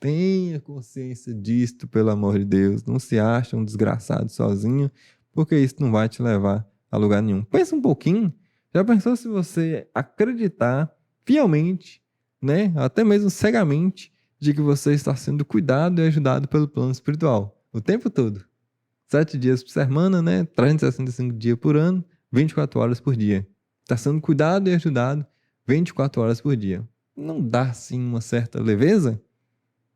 Tenha consciência disto, pelo amor de Deus. Não se ache um desgraçado sozinho, porque isso não vai te levar a lugar nenhum. Pensa um pouquinho. Já pensou se você acreditar fielmente, né, até mesmo cegamente, de que você está sendo cuidado e ajudado pelo plano espiritual o tempo todo? 7 dias por semana, né, 365 dias por ano, 24 horas por dia. Está sendo cuidado e ajudado 24 horas por dia. Não dá, assim, uma certa leveza?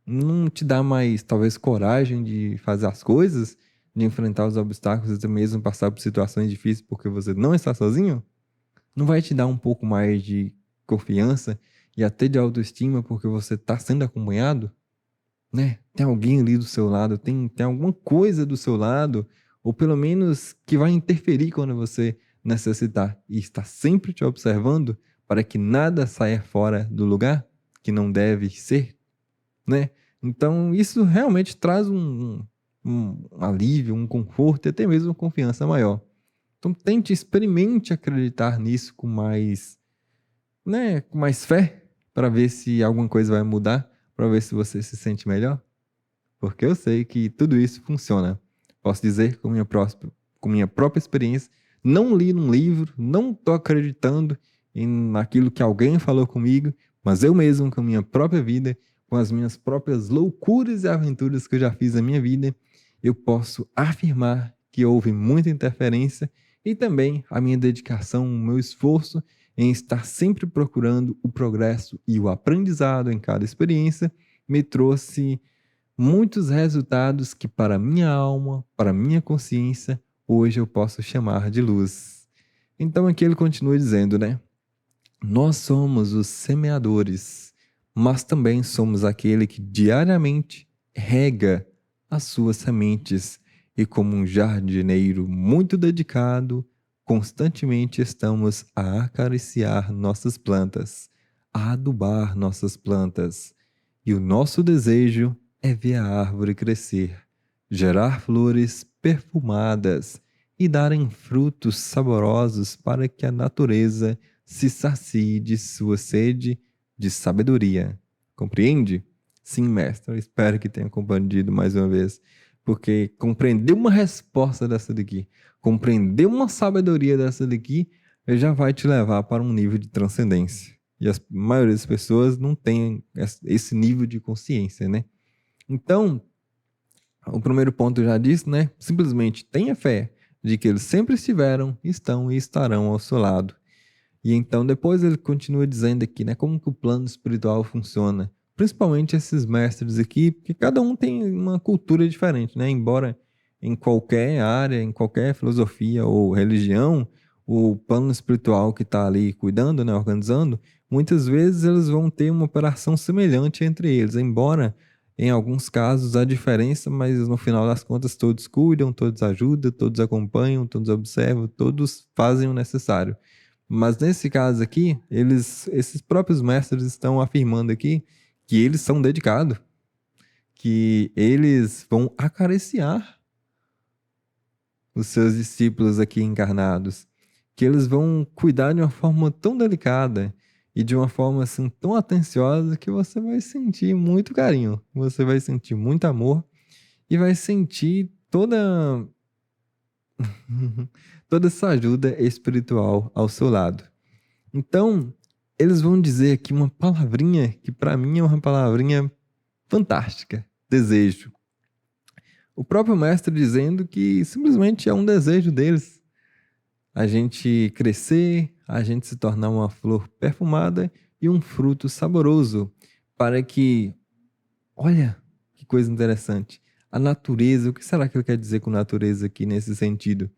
Não te dá mais, talvez, coragem de fazer as coisas, de enfrentar os obstáculos, até mesmo passar por situações difíceis porque você não está sozinho? Não vai te dar um pouco mais de confiança e até de autoestima porque você está sendo acompanhado? Né? Tem alguém ali do seu lado, tem alguma coisa do seu lado, ou pelo menos que vai interferir quando você necessitar e está sempre te observando para que nada saia fora do lugar que não deve ser, né? Então isso realmente traz um alívio, um conforto e até mesmo uma confiança maior. Então experimente acreditar nisso com mais, né, com mais fé, para ver se alguma coisa vai mudar, para ver se você se sente melhor. Porque eu sei que tudo isso funciona. Posso dizer com minha própria experiência, não li num livro, não estou acreditando naquilo que alguém falou comigo, mas eu mesmo, com a minha própria vida, com as minhas próprias loucuras e aventuras que eu já fiz na minha vida, eu posso afirmar que houve muita interferência e também a minha dedicação, o meu esforço em estar sempre procurando o progresso e o aprendizado em cada experiência me trouxe muitos resultados que para minha alma, para minha consciência, hoje eu posso chamar de luz. Então aqui ele continua dizendo, né? Nós somos os semeadores, mas também somos aquele que diariamente rega as suas sementes e como um jardineiro muito dedicado, constantemente estamos a acariciar nossas plantas, a adubar nossas plantas. E o nosso desejo é ver a árvore crescer, gerar flores perfumadas e darem frutos saborosos para que a natureza se sacie de sua sede de sabedoria. Compreende? Sim, mestre. Eu espero que tenha compreendido mais uma vez, porque compreender uma resposta dessa daqui, compreender uma sabedoria dessa daqui, já vai te levar para um nível de transcendência. E a maioria das pessoas não tem esse nível de consciência, né? Então, o primeiro ponto eu já disse, né? Simplesmente tenha fé de que eles sempre estiveram, estão e estarão ao seu lado. E então depois ele continua dizendo aqui, né, como que o plano espiritual funciona. Principalmente esses mestres aqui, porque cada um tem uma cultura diferente, né? Embora em qualquer área, em qualquer filosofia ou religião, o plano espiritual que está ali cuidando, né, organizando, muitas vezes eles vão ter uma operação semelhante entre eles, embora em alguns casos há diferença, mas no final das contas todos cuidam, todos ajudam, todos acompanham, todos observam, todos fazem o necessário. Mas nesse caso aqui, esses próprios mestres estão afirmando aqui que eles são dedicados, que eles vão acariciar os seus discípulos aqui encarnados, que eles vão cuidar de uma forma tão delicada e de uma forma assim tão atenciosa que você vai sentir muito carinho, você vai sentir muito amor e vai sentir toda essa ajuda espiritual ao seu lado. Então, eles vão dizer aqui uma palavrinha que para mim é uma palavrinha fantástica: desejo. O próprio mestre dizendo que simplesmente é um desejo deles a gente crescer, a gente se tornar uma flor perfumada e um fruto saboroso, para que, olha que coisa interessante, a natureza, o que será que ele quer dizer com natureza aqui nesse sentido?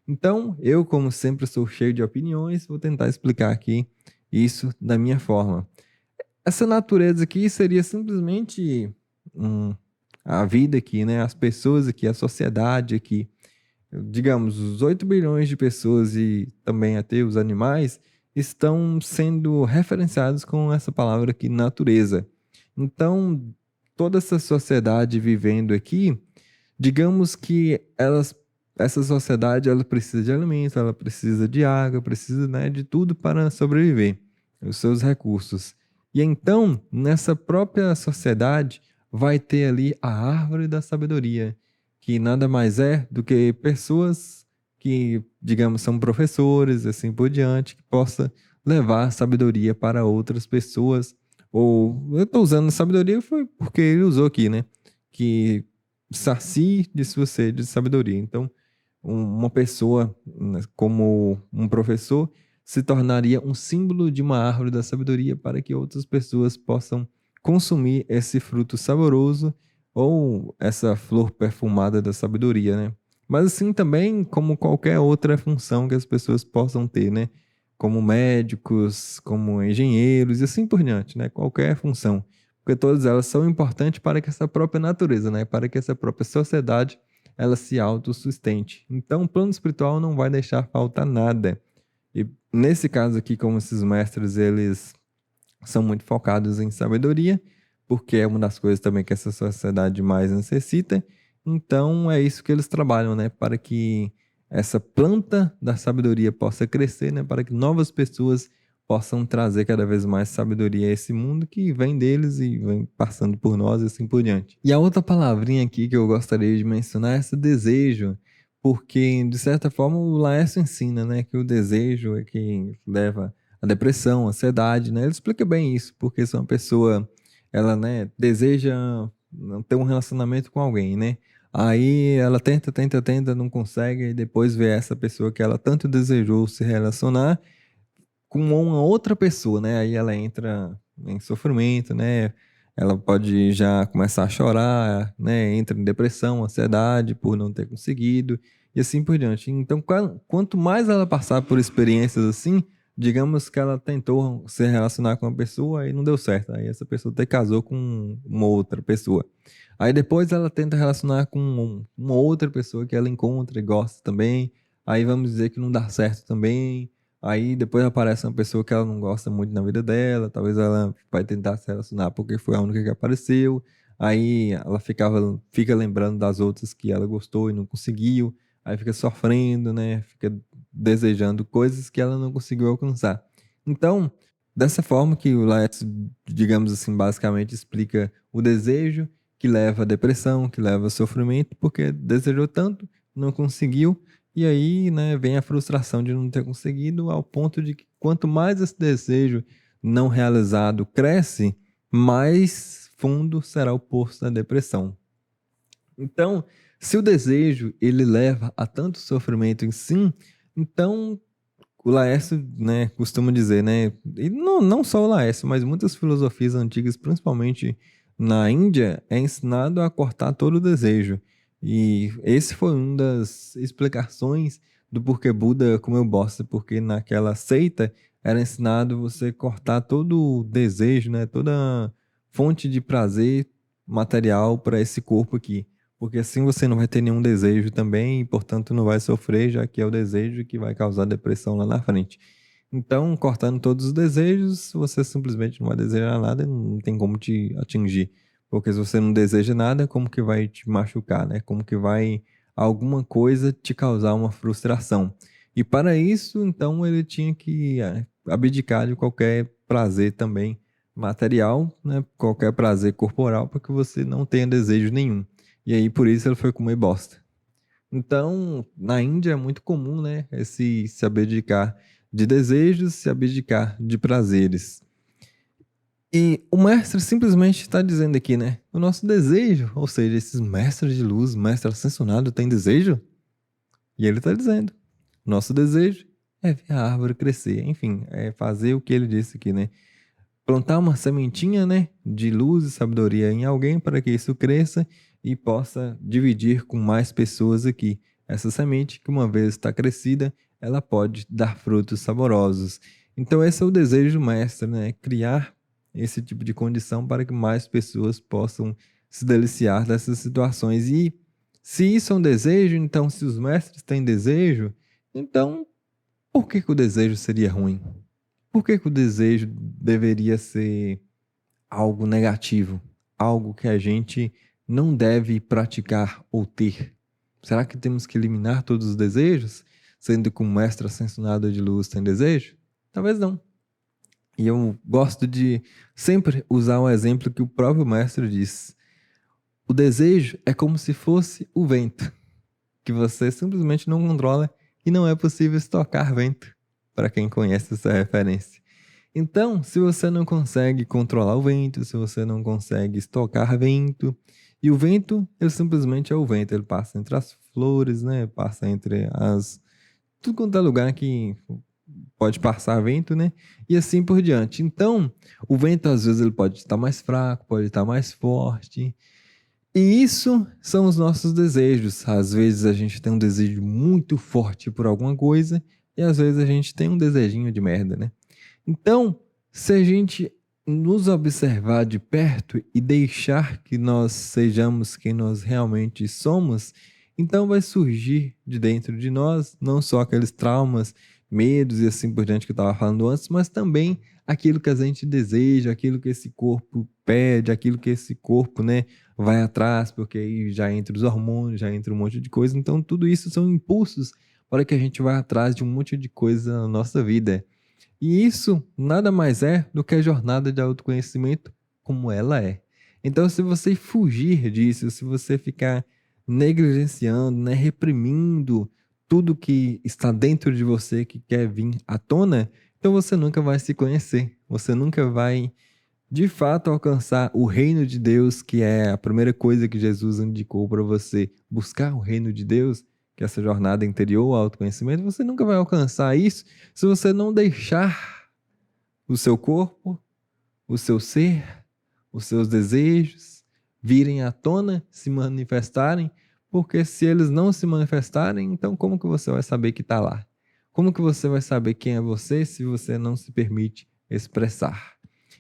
Então, eu, como sempre, sou cheio de opiniões, vou tentar explicar aqui isso da minha forma. Essa natureza aqui seria simplesmente a vida aqui, né? As pessoas aqui, a sociedade aqui. Digamos, os 8 bilhões de pessoas e também até os animais estão sendo referenciados com essa palavra aqui, natureza. Então, toda essa sociedade vivendo aqui, digamos que essa sociedade ela precisa de alimentos, ela precisa de água, precisa, né, de tudo para sobreviver, os seus recursos. E então, nessa própria sociedade, vai ter ali a árvore da sabedoria, que nada mais é do que pessoas que, digamos, são professores, assim por diante, que possa levar sabedoria para outras pessoas. Ou eu estou usando sabedoria foi porque ele usou aqui, né? Que sacie de sua sede de sabedoria. Então, uma pessoa como um professor se tornaria um símbolo de uma árvore da sabedoria para que outras pessoas possam consumir esse fruto saboroso ou essa flor perfumada da sabedoria, né? Mas assim também como qualquer outra função que as pessoas possam ter, né? Como médicos, como engenheiros e assim por diante, né? Qualquer função, porque todas elas são importantes para que essa própria natureza, né? Para que essa própria sociedade ela se autossustente. Então, o plano espiritual não vai deixar faltar nada. E nesse caso aqui, como esses mestres, eles são muito focados em sabedoria, porque é uma das coisas também que essa sociedade mais necessita. Então é isso que eles trabalham, né? Para que essa planta da sabedoria possa crescer, né? Para que novas pessoas possam trazer cada vez mais sabedoria a esse mundo que vem deles e vem passando por nós e assim por diante. E a outra palavrinha aqui que eu gostaria de mencionar é esse desejo, porque de certa forma o Laércio ensina, né, que o desejo é que leva à depressão, à ansiedade, né? Ele explica bem isso, porque se uma pessoa ela, né, deseja ter um relacionamento com alguém, né? Aí ela tenta, tenta, tenta, não consegue, e depois vê essa pessoa que ela tanto desejou se relacionar com uma outra pessoa, né? Aí ela entra em sofrimento, né? Ela pode já começar a chorar, né? Entra em depressão, ansiedade por não ter conseguido e assim por diante. Então, quanto mais ela passar por experiências assim, digamos que ela tentou se relacionar com uma pessoa e não deu certo. Aí essa pessoa até casou com uma outra pessoa. Aí depois ela tenta relacionar com uma outra pessoa que ela encontra e gosta também. Aí vamos dizer que não dá certo também. Aí depois aparece uma pessoa que ela não gosta muito na vida dela, talvez ela vai tentar se relacionar porque foi a única que apareceu. Aí ela fica lembrando das outras que ela gostou e não conseguiu. Aí fica sofrendo, né? Fica desejando coisas que ela não conseguiu alcançar. Então, dessa forma que o Laércio, digamos assim, basicamente explica o desejo que leva à depressão, que leva ao sofrimento, porque desejou tanto, não conseguiu, e aí, né, vem a frustração de não ter conseguido, ao ponto de que quanto mais esse desejo não realizado cresce, mais fundo será o poço da depressão. Então, se o desejo ele leva a tanto sofrimento em si, então o Laércio, né, costuma dizer, né, e não só o Laércio, mas muitas filosofias antigas, principalmente na Índia, é ensinado a cortar todo o desejo. E esse foi uma das explicações do porquê Buda comeu bosta, porque naquela seita era ensinado você cortar todo o desejo, né, toda fonte de prazer material para esse corpo aqui. Porque assim você não vai ter nenhum desejo também e, portanto, não vai sofrer, já que é o desejo que vai causar depressão lá na frente. Então, cortando todos os desejos, você simplesmente não vai desejar nada e não tem como te atingir. Porque se você não deseja nada, como que vai te machucar, né? Como que vai alguma coisa te causar uma frustração. E para isso, então, ele tinha que abdicar de qualquer prazer também material, né? Qualquer prazer corporal, para que você não tenha desejo nenhum. E aí, por isso, ele foi comer bosta. Então, na Índia é muito comum, né? Esse se abdicar de desejos, se abdicar de prazeres. E o mestre simplesmente está dizendo aqui, né? O nosso desejo, ou seja, esses mestres de luz, mestre ascensionado, tem desejo? E ele está dizendo: nosso desejo é ver a árvore crescer. Enfim, é fazer o que ele disse aqui, né? Plantar uma sementinha, né, de luz e sabedoria em alguém para que isso cresça e possa dividir com mais pessoas aqui. Essa semente, que uma vez está crescida, ela pode dar frutos saborosos. Então, esse é o desejo do mestre, né? Criar esse tipo de condição para que mais pessoas possam se deliciar dessas situações. E se isso é um desejo, então, se os mestres têm desejo, então, por que que o desejo seria ruim? Por que que o desejo deveria ser algo negativo? Algo que a gente não deve praticar ou ter? Será que temos que eliminar todos os desejos, sendo que um mestre ascensionado de luz tem desejo? Talvez não. E eu gosto de sempre usar um exemplo que o próprio mestre diz. O desejo é como se fosse o vento, que você simplesmente não controla e não é possível estocar vento, para quem conhece essa referência. Então, se você não consegue controlar o vento, se você não consegue estocar vento, e o vento, ele simplesmente é o vento, ele passa entre as flores, né? Passa entre as tudo quanto é lugar que pode passar vento, né? E assim por diante. Então, o vento às vezes ele pode estar mais fraco, pode estar mais forte. E isso são os nossos desejos. Às vezes a gente tem um desejo muito forte por alguma coisa e às vezes a gente tem um desejinho de merda, né? Então, se a gente nos observar de perto e deixar que nós sejamos quem nós realmente somos, então vai surgir de dentro de nós não só aqueles traumas, medos e assim por diante que eu estava falando antes, mas também aquilo que a gente deseja, aquilo que esse corpo pede, aquilo que esse corpo, né, vai atrás, porque aí já entra os hormônios, já entra um monte de coisa. Então, tudo isso são impulsos para que a gente vá atrás de um monte de coisa na nossa vida. E isso nada mais é do que a jornada de autoconhecimento como ela é. Então, se você fugir disso, se você ficar negligenciando, né, reprimindo tudo que está dentro de você que quer vir à tona, então você nunca vai se conhecer. Você nunca vai, de fato, alcançar o reino de Deus, que é a primeira coisa que Jesus indicou para você. Buscar o reino de Deus, que é essa jornada interior, autoconhecimento, você nunca vai alcançar isso se você não deixar o seu corpo, o seu ser, os seus desejos virem à tona, se manifestarem, porque se eles não se manifestarem, então como que você vai saber que está lá? Como que você vai saber quem é você se você não se permite expressar?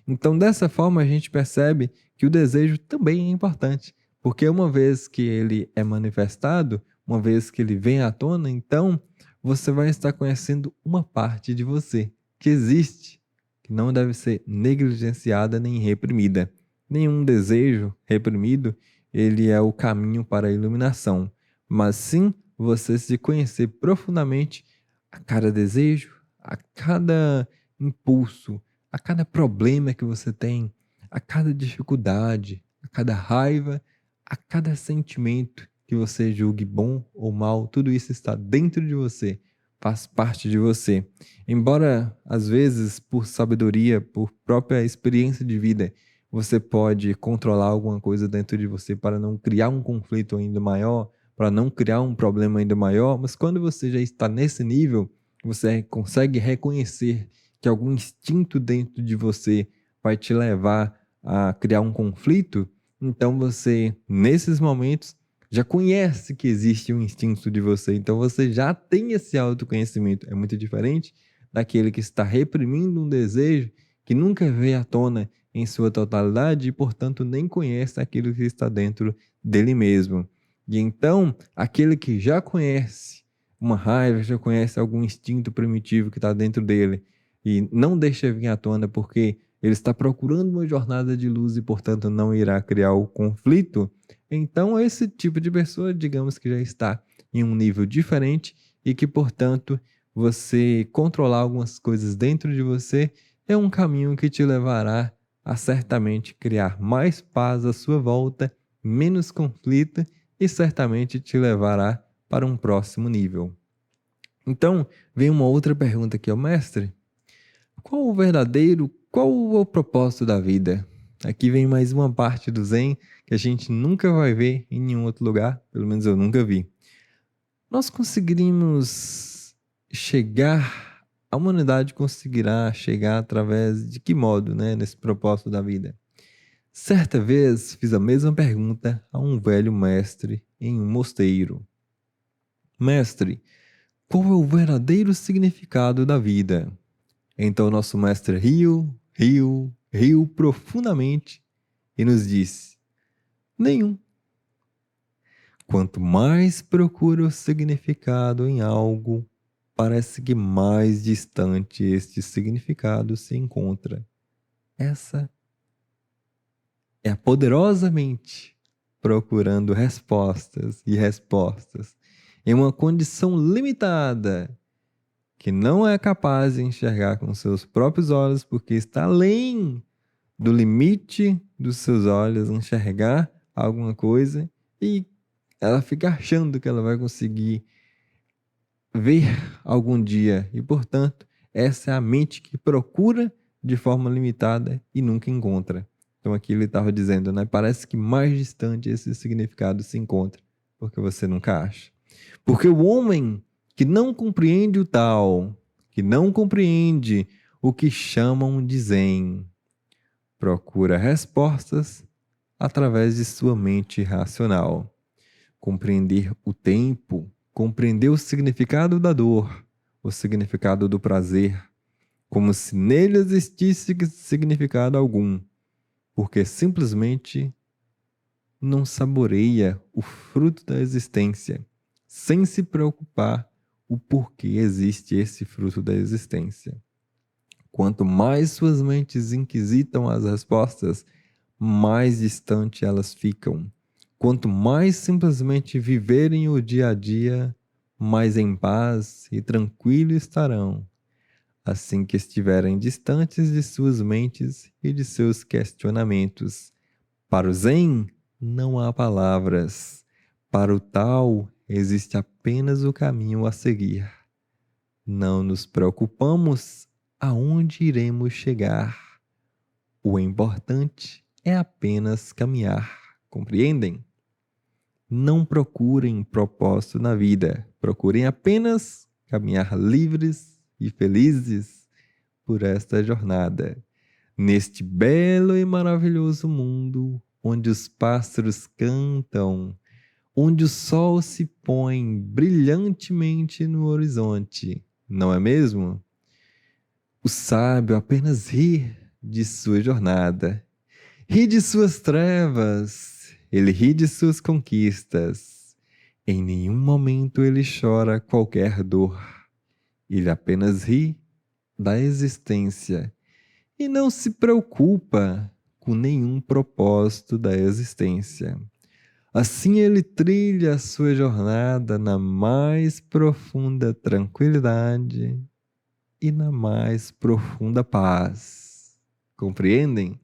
Então, dessa forma, a gente percebe que o desejo também é importante, porque uma vez que ele é manifestado, uma vez que ele vem à tona, então você vai estar conhecendo uma parte de você que existe, que não deve ser negligenciada nem reprimida. Nenhum desejo reprimido, ele é o caminho para a iluminação, mas sim você se conhecer profundamente a cada desejo, a cada impulso, a cada problema que você tem, a cada dificuldade, a cada raiva, a cada sentimento que você julgue bom ou mal, tudo isso está dentro de você, faz parte de você. Embora, às vezes, por sabedoria, por própria experiência de vida, você pode controlar alguma coisa dentro de você para não criar um conflito ainda maior, para não criar um problema ainda maior, mas quando você já está nesse nível, você consegue reconhecer que algum instinto dentro de você vai te levar a criar um conflito, então você, nesses momentos, já conhece que existe um instinto de você, então você já tem esse autoconhecimento. É muito diferente daquele que está reprimindo um desejo que nunca veio à tona em sua totalidade e, portanto, nem conhece aquilo que está dentro dele mesmo. E então, aquele que já conhece uma raiva, já conhece algum instinto primitivo que está dentro dele e não deixa vir à tona porque ele está procurando uma jornada de luz e, portanto, não irá criar o conflito, então esse tipo de pessoa, digamos que já está em um nível diferente e que, portanto, você controlar algumas coisas dentro de você é um caminho que te levará a certamente criar mais paz à sua volta, menos conflito e certamente te levará para um próximo nível. Então, vem uma outra pergunta aqui, ó, mestre. Qual o propósito da vida? Aqui vem mais uma parte do Zen que a gente nunca vai ver em nenhum outro lugar, pelo menos eu nunca vi. Nós conseguiríamos chegar, a humanidade conseguirá chegar através de que modo, né, nesse propósito da vida? Certa vez fiz a mesma pergunta a um velho mestre em um mosteiro. Mestre, qual é o verdadeiro significado da vida? Então nosso mestre riu profundamente e nos disse: nenhum. Quanto mais procura o significado em algo, parece que mais distante este significado se encontra. Essa é a poderosa mente procurando respostas e respostas em uma condição limitada que não é capaz de enxergar com seus próprios olhos porque está além do limite dos seus olhos enxergar alguma coisa e ela fica achando que ela vai conseguir ver algum dia e, portanto, essa é a mente que procura de forma limitada e nunca encontra. Então aqui ele estava dizendo, né? Parece que mais distante esse significado se encontra, porque você nunca acha. Porque o homem que não compreende o tal, que não compreende o que chamam de Zen, procura respostas através de sua mente racional. Compreender o tempo, compreender o significado da dor, o significado do prazer, como se nele existisse significado algum, porque simplesmente não saboreia o fruto da existência, sem se preocupar o porquê existe esse fruto da existência. Quanto mais suas mentes inquisitam as respostas, mais distante elas ficam. Quanto mais simplesmente viverem o dia a dia, mais em paz e tranquilo estarão. Assim que estiverem distantes de suas mentes e de seus questionamentos. Para o Zen, não há palavras. Para o tal, existe apenas o caminho a seguir. Não nos preocupamos aonde iremos chegar. O importante é apenas caminhar. Compreendem? Não procurem propósito na vida. Procurem apenas caminhar livres e felizes por esta jornada. Neste belo e maravilhoso mundo, onde os pássaros cantam, onde o sol se põe brilhantemente no horizonte, não é mesmo? O sábio apenas ri de sua jornada, ri de suas trevas, ele ri de suas conquistas. Em nenhum momento ele chora qualquer dor, ele apenas ri da existência e não se preocupa com nenhum propósito da existência. Assim ele trilha a sua jornada na mais profunda tranquilidade e na mais profunda paz. Compreendem?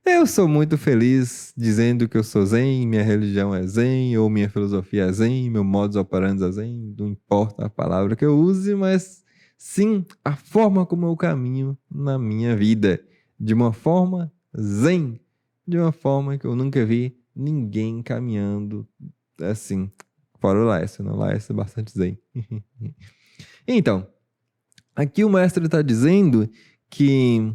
Eu sou muito feliz dizendo que eu sou Zen, minha religião é Zen, ou minha filosofia é Zen, meu modus operandi é Zen, não importa a palavra que eu use, mas sim a forma como eu caminho na minha vida, de uma forma Zen, de uma forma que eu nunca vi ninguém caminhando assim, fora o Laércio, né? O Laércio é bastante Zen. Então, aqui o mestre está dizendo que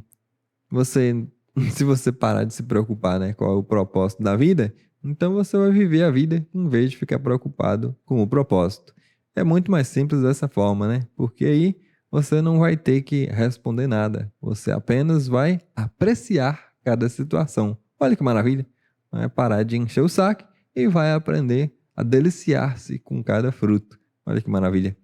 você, se você parar de se preocupar, né, qual é o propósito da vida, então você vai viver a vida em vez de ficar preocupado com o propósito. É muito mais simples dessa forma, né? Porque aí você não vai ter que responder nada. Você apenas vai apreciar cada situação. Olha que maravilha! Vai parar de encher o saco e vai aprender a deliciar-se com cada fruto. Olha que maravilha!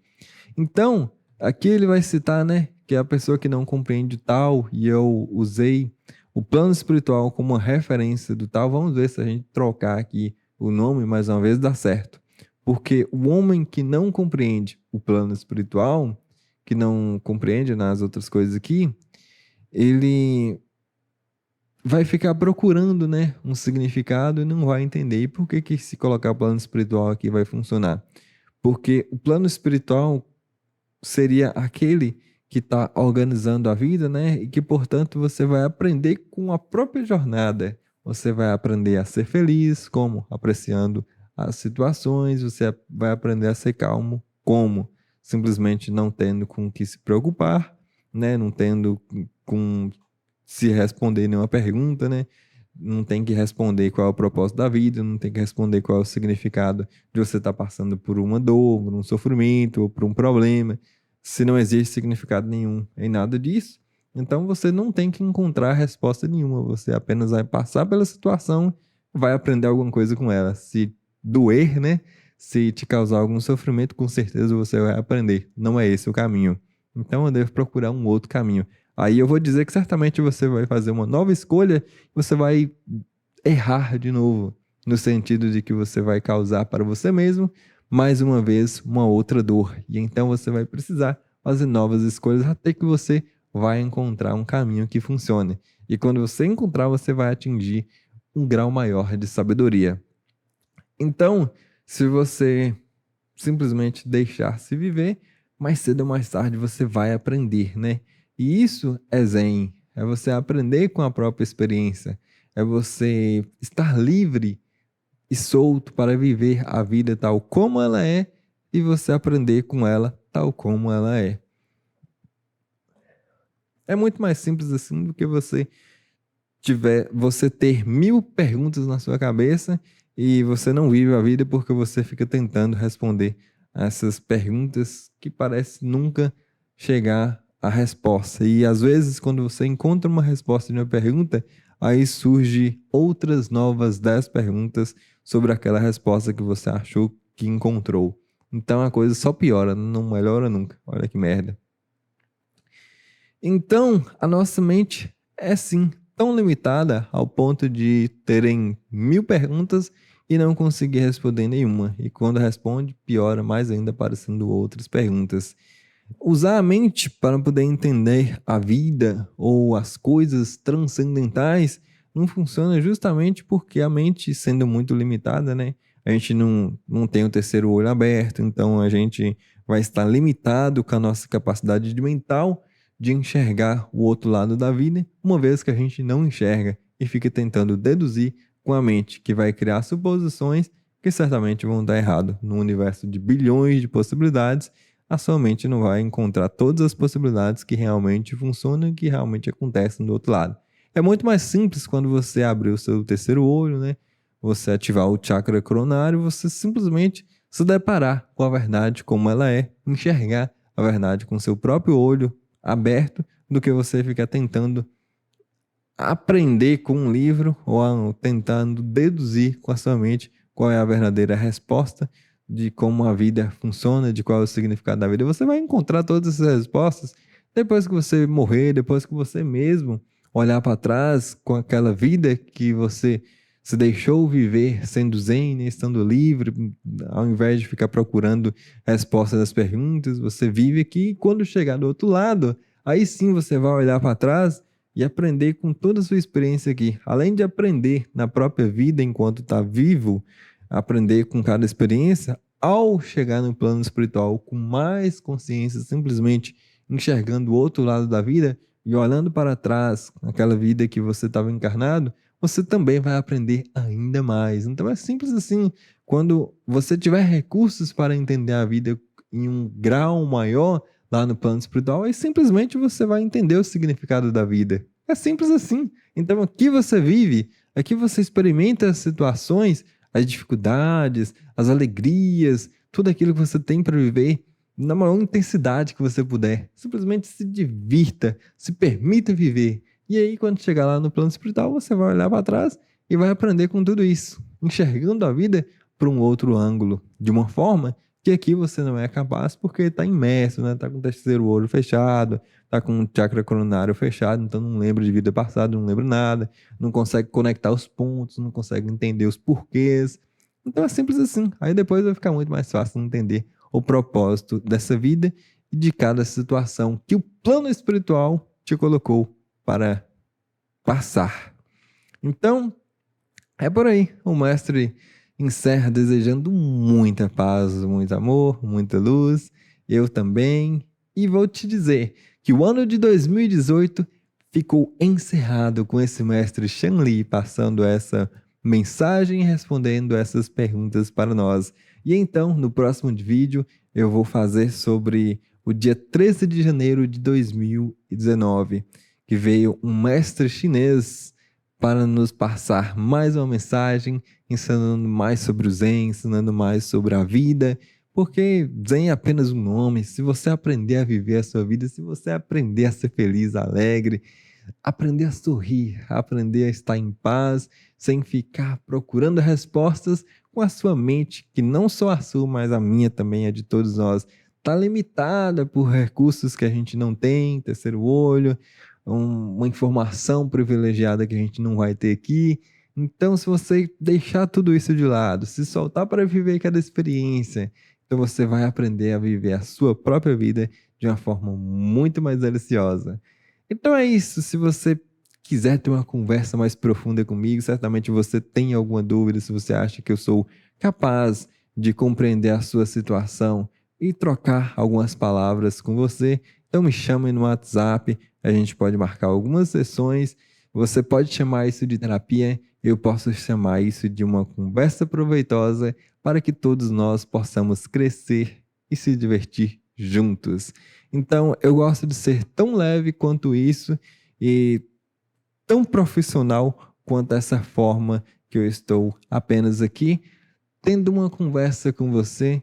Então, aqui ele vai citar, né, que é a pessoa que não compreende tal, e eu usei o plano espiritual como uma referência do tal. Vamos ver se a gente trocar aqui o nome mais uma vez dá certo. Porque o homem que não compreende o plano espiritual, que não compreende nas outras coisas aqui, ele vai ficar procurando, né, um significado e não vai entender. E por que que se colocar o plano espiritual aqui vai funcionar? Porque o plano espiritual seria aquele que está organizando a vida, né? E que, portanto, você vai aprender com a própria jornada. Você vai aprender a ser feliz, como? Apreciando as situações, você vai aprender a ser calmo, como? Simplesmente não tendo com o que se preocupar, né? Não tendo com se responder nenhuma pergunta, né? Não tem que responder qual é o propósito da vida, não tem que responder qual é o significado de você estar passando por uma dor, por um sofrimento ou por um problema. Se não existe significado nenhum em nada disso, então você não tem que encontrar resposta nenhuma. Você apenas vai passar pela situação, vai aprender alguma coisa com ela. Se doer, né? Se te causar algum sofrimento, com certeza você vai aprender. Não é esse o caminho. Então eu devo procurar um outro caminho. Aí eu vou dizer que certamente você vai fazer uma nova escolha, você vai errar de novo, no sentido de que você vai causar para você mesmo, mais uma vez, uma outra dor. E então você vai precisar fazer novas escolhas até que você vai encontrar um caminho que funcione. E quando você encontrar, você vai atingir um grau maior de sabedoria. Então, se você simplesmente deixar-se viver, mais cedo ou mais tarde você vai aprender, né? E isso é Zen, é você aprender com a própria experiência, é você estar livre e solto para viver a vida tal como ela é e você aprender com ela tal como ela é. É muito mais simples assim do que você ter 1000 perguntas na sua cabeça e você não vive a vida porque você fica tentando responder essas perguntas que parece nunca chegar à resposta. E às vezes, quando você encontra uma resposta de uma pergunta, aí surge outras novas 10 perguntas sobre aquela resposta que você achou que encontrou. Então a coisa só piora, não melhora nunca. Olha que merda. Então, a nossa mente é sim tão limitada ao ponto de terem 1000 perguntas e não conseguir responder nenhuma. E quando responde, piora mais ainda aparecendo outras perguntas. Usar a mente para poder entender a vida ou as coisas transcendentais não funciona justamente porque a mente, sendo muito limitada, né? A gente não tem o terceiro olho aberto, então a gente vai estar limitado com a nossa capacidade de mental de enxergar o outro lado da vida, uma vez que a gente não enxerga e fica tentando deduzir com a mente, que vai criar suposições que certamente vão dar errado no universo de bilhões de possibilidades. A sua mente não vai encontrar todas as possibilidades que realmente funcionam e que realmente acontecem do outro lado. É muito mais simples quando você abrir o seu terceiro olho, né? Você ativar o chakra coronário, você simplesmente se deparar com a verdade como ela é, enxergar a verdade com seu próprio olho aberto, do que você ficar tentando aprender com um livro ou tentando deduzir com a sua mente qual é a verdadeira resposta de como a vida funciona, de qual é o significado da vida. Você vai encontrar todas essas respostas depois que você morrer, depois que você mesmo olhar para trás com aquela vida que você se deixou viver sendo zen, né, estando livre, ao invés de ficar procurando respostas das perguntas, você vive aqui e quando chegar do outro lado, aí sim você vai olhar para trás e aprender com toda a sua experiência aqui. Além de aprender na própria vida enquanto está vivo, aprender com cada experiência, ao chegar no plano espiritual com mais consciência, simplesmente enxergando o outro lado da vida e olhando para trás, naquela vida que você estava encarnado, você também vai aprender ainda mais. Então é simples assim. Quando você tiver recursos para entender a vida em um grau maior, lá no plano espiritual, aí simplesmente você vai entender o significado da vida. É simples assim. Então aqui você vive, aqui você experimenta as situações, as dificuldades, as alegrias, tudo aquilo que você tem para viver na maior intensidade que você puder. Simplesmente se divirta, se permita viver. E aí, quando chegar lá no plano espiritual, você vai olhar para trás e vai aprender com tudo isso, enxergando a vida por um outro ângulo, de uma forma que aqui você não é capaz porque está imerso, né? Está com o terceiro olho fechado, está com o chakra coronário fechado, então não lembra de vida passada, não lembra nada, não consegue conectar os pontos, não consegue entender os porquês. Então é simples assim. Aí depois vai ficar muito mais fácil entender o propósito dessa vida e de cada situação que o plano espiritual te colocou para passar. Então, é por aí. O mestre encerra desejando muita paz, muito amor, muita luz. Eu também. E vou te dizer que o ano de 2018 ficou encerrado com esse mestre Shanli passando essa mensagem e respondendo essas perguntas para nós. E então, no próximo vídeo, eu vou fazer sobre o dia 13 de janeiro de 2019, que veio um mestre chinês para nos passar mais uma mensagem, ensinando mais sobre o Zen, ensinando mais sobre a vida, porque Zen é apenas um nome. Se você aprender a viver a sua vida, se você aprender a ser feliz, alegre, aprender a sorrir, aprender a estar em paz, sem ficar procurando respostas com a sua mente, que não só a sua, mas a minha também, é de todos nós, está limitada por recursos que a gente não tem, terceiro olho, uma informação privilegiada que a gente não vai ter aqui. Então, se você deixar tudo isso de lado, se soltar para viver cada experiência, então você vai aprender a viver a sua própria vida de uma forma muito mais deliciosa. Então é isso. Se você quiser ter uma conversa mais profunda comigo, certamente você tem alguma dúvida, se você acha que eu sou capaz de compreender a sua situação e trocar algumas palavras com você, então me chame no WhatsApp, a gente pode marcar algumas sessões. Você pode chamar isso de terapia, eu posso chamar isso de uma conversa proveitosa para que todos nós possamos crescer e se divertir juntos. Então, eu gosto de ser tão leve quanto isso e tão profissional quanto essa forma que eu estou apenas aqui, tendo uma conversa com você,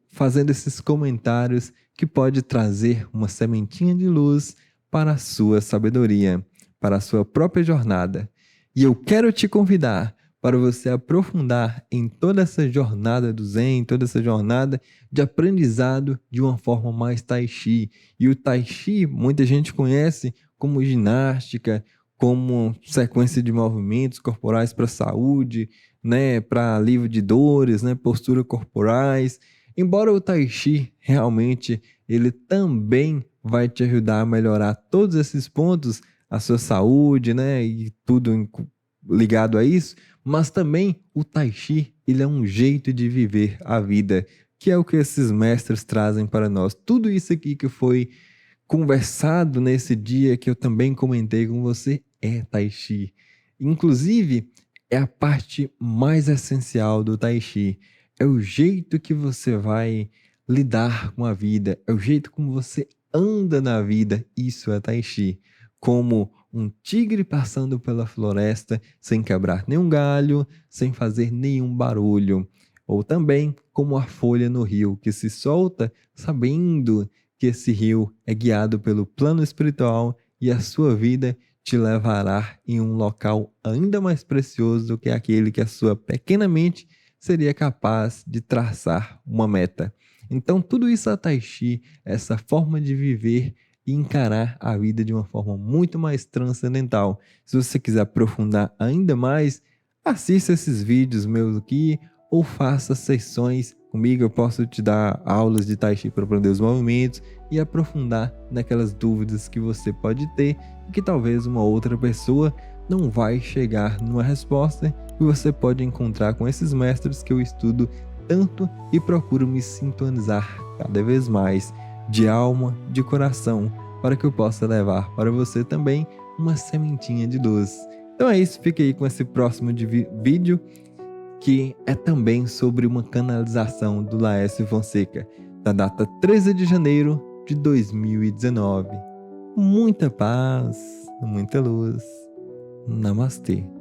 fazendo esses comentários que pode trazer uma sementinha de luz para a sua sabedoria, para a sua própria jornada. E eu quero te convidar para você aprofundar em toda essa jornada do Zen, toda essa jornada de aprendizado de uma forma mais Tai Chi. E o Tai Chi, muita gente conhece como ginástica, como sequência de movimentos corporais para saúde, né, para alívio de dores, né, postura corporais. Embora o Tai Chi realmente ele também vai te ajudar a melhorar todos esses pontos, a sua saúde, né, e tudo ligado a isso, mas também o Tai Chi, ele é um jeito de viver a vida, que é o que esses mestres trazem para nós. Tudo isso aqui que foi conversado nesse dia que eu também comentei com você é Tai Chi. Inclusive, é a parte mais essencial do Tai Chi. É o jeito que você vai lidar com a vida, é o jeito como você anda na vida. Isso é Tai Chi. Como um tigre passando pela floresta sem quebrar nenhum galho, sem fazer nenhum barulho. Ou também como a folha no rio que se solta sabendo que esse rio é guiado pelo plano espiritual e a sua vida te levará em um local ainda mais precioso do que aquele que a sua pequena mente seria capaz de traçar uma meta. Então, tudo isso é Tai Chi, essa forma de viver e encarar a vida de uma forma muito mais transcendental. Se você quiser aprofundar ainda mais, assista esses vídeos meus aqui ou faça sessões comigo. Eu posso te dar aulas de Tai Chi para aprender os movimentos e aprofundar naquelas dúvidas que você pode ter e que talvez uma outra pessoa não vai chegar numa resposta, e você pode encontrar com esses mestres que eu estudo tanto e procuro me sintonizar cada vez mais de alma, de coração, para que eu possa levar para você também uma sementinha de luz. Então é isso, fique aí com esse próximo vídeo, que é também sobre uma canalização do Laércio Fonseca, da data 13 de janeiro de 2019. Muita paz, muita luz. Namastê.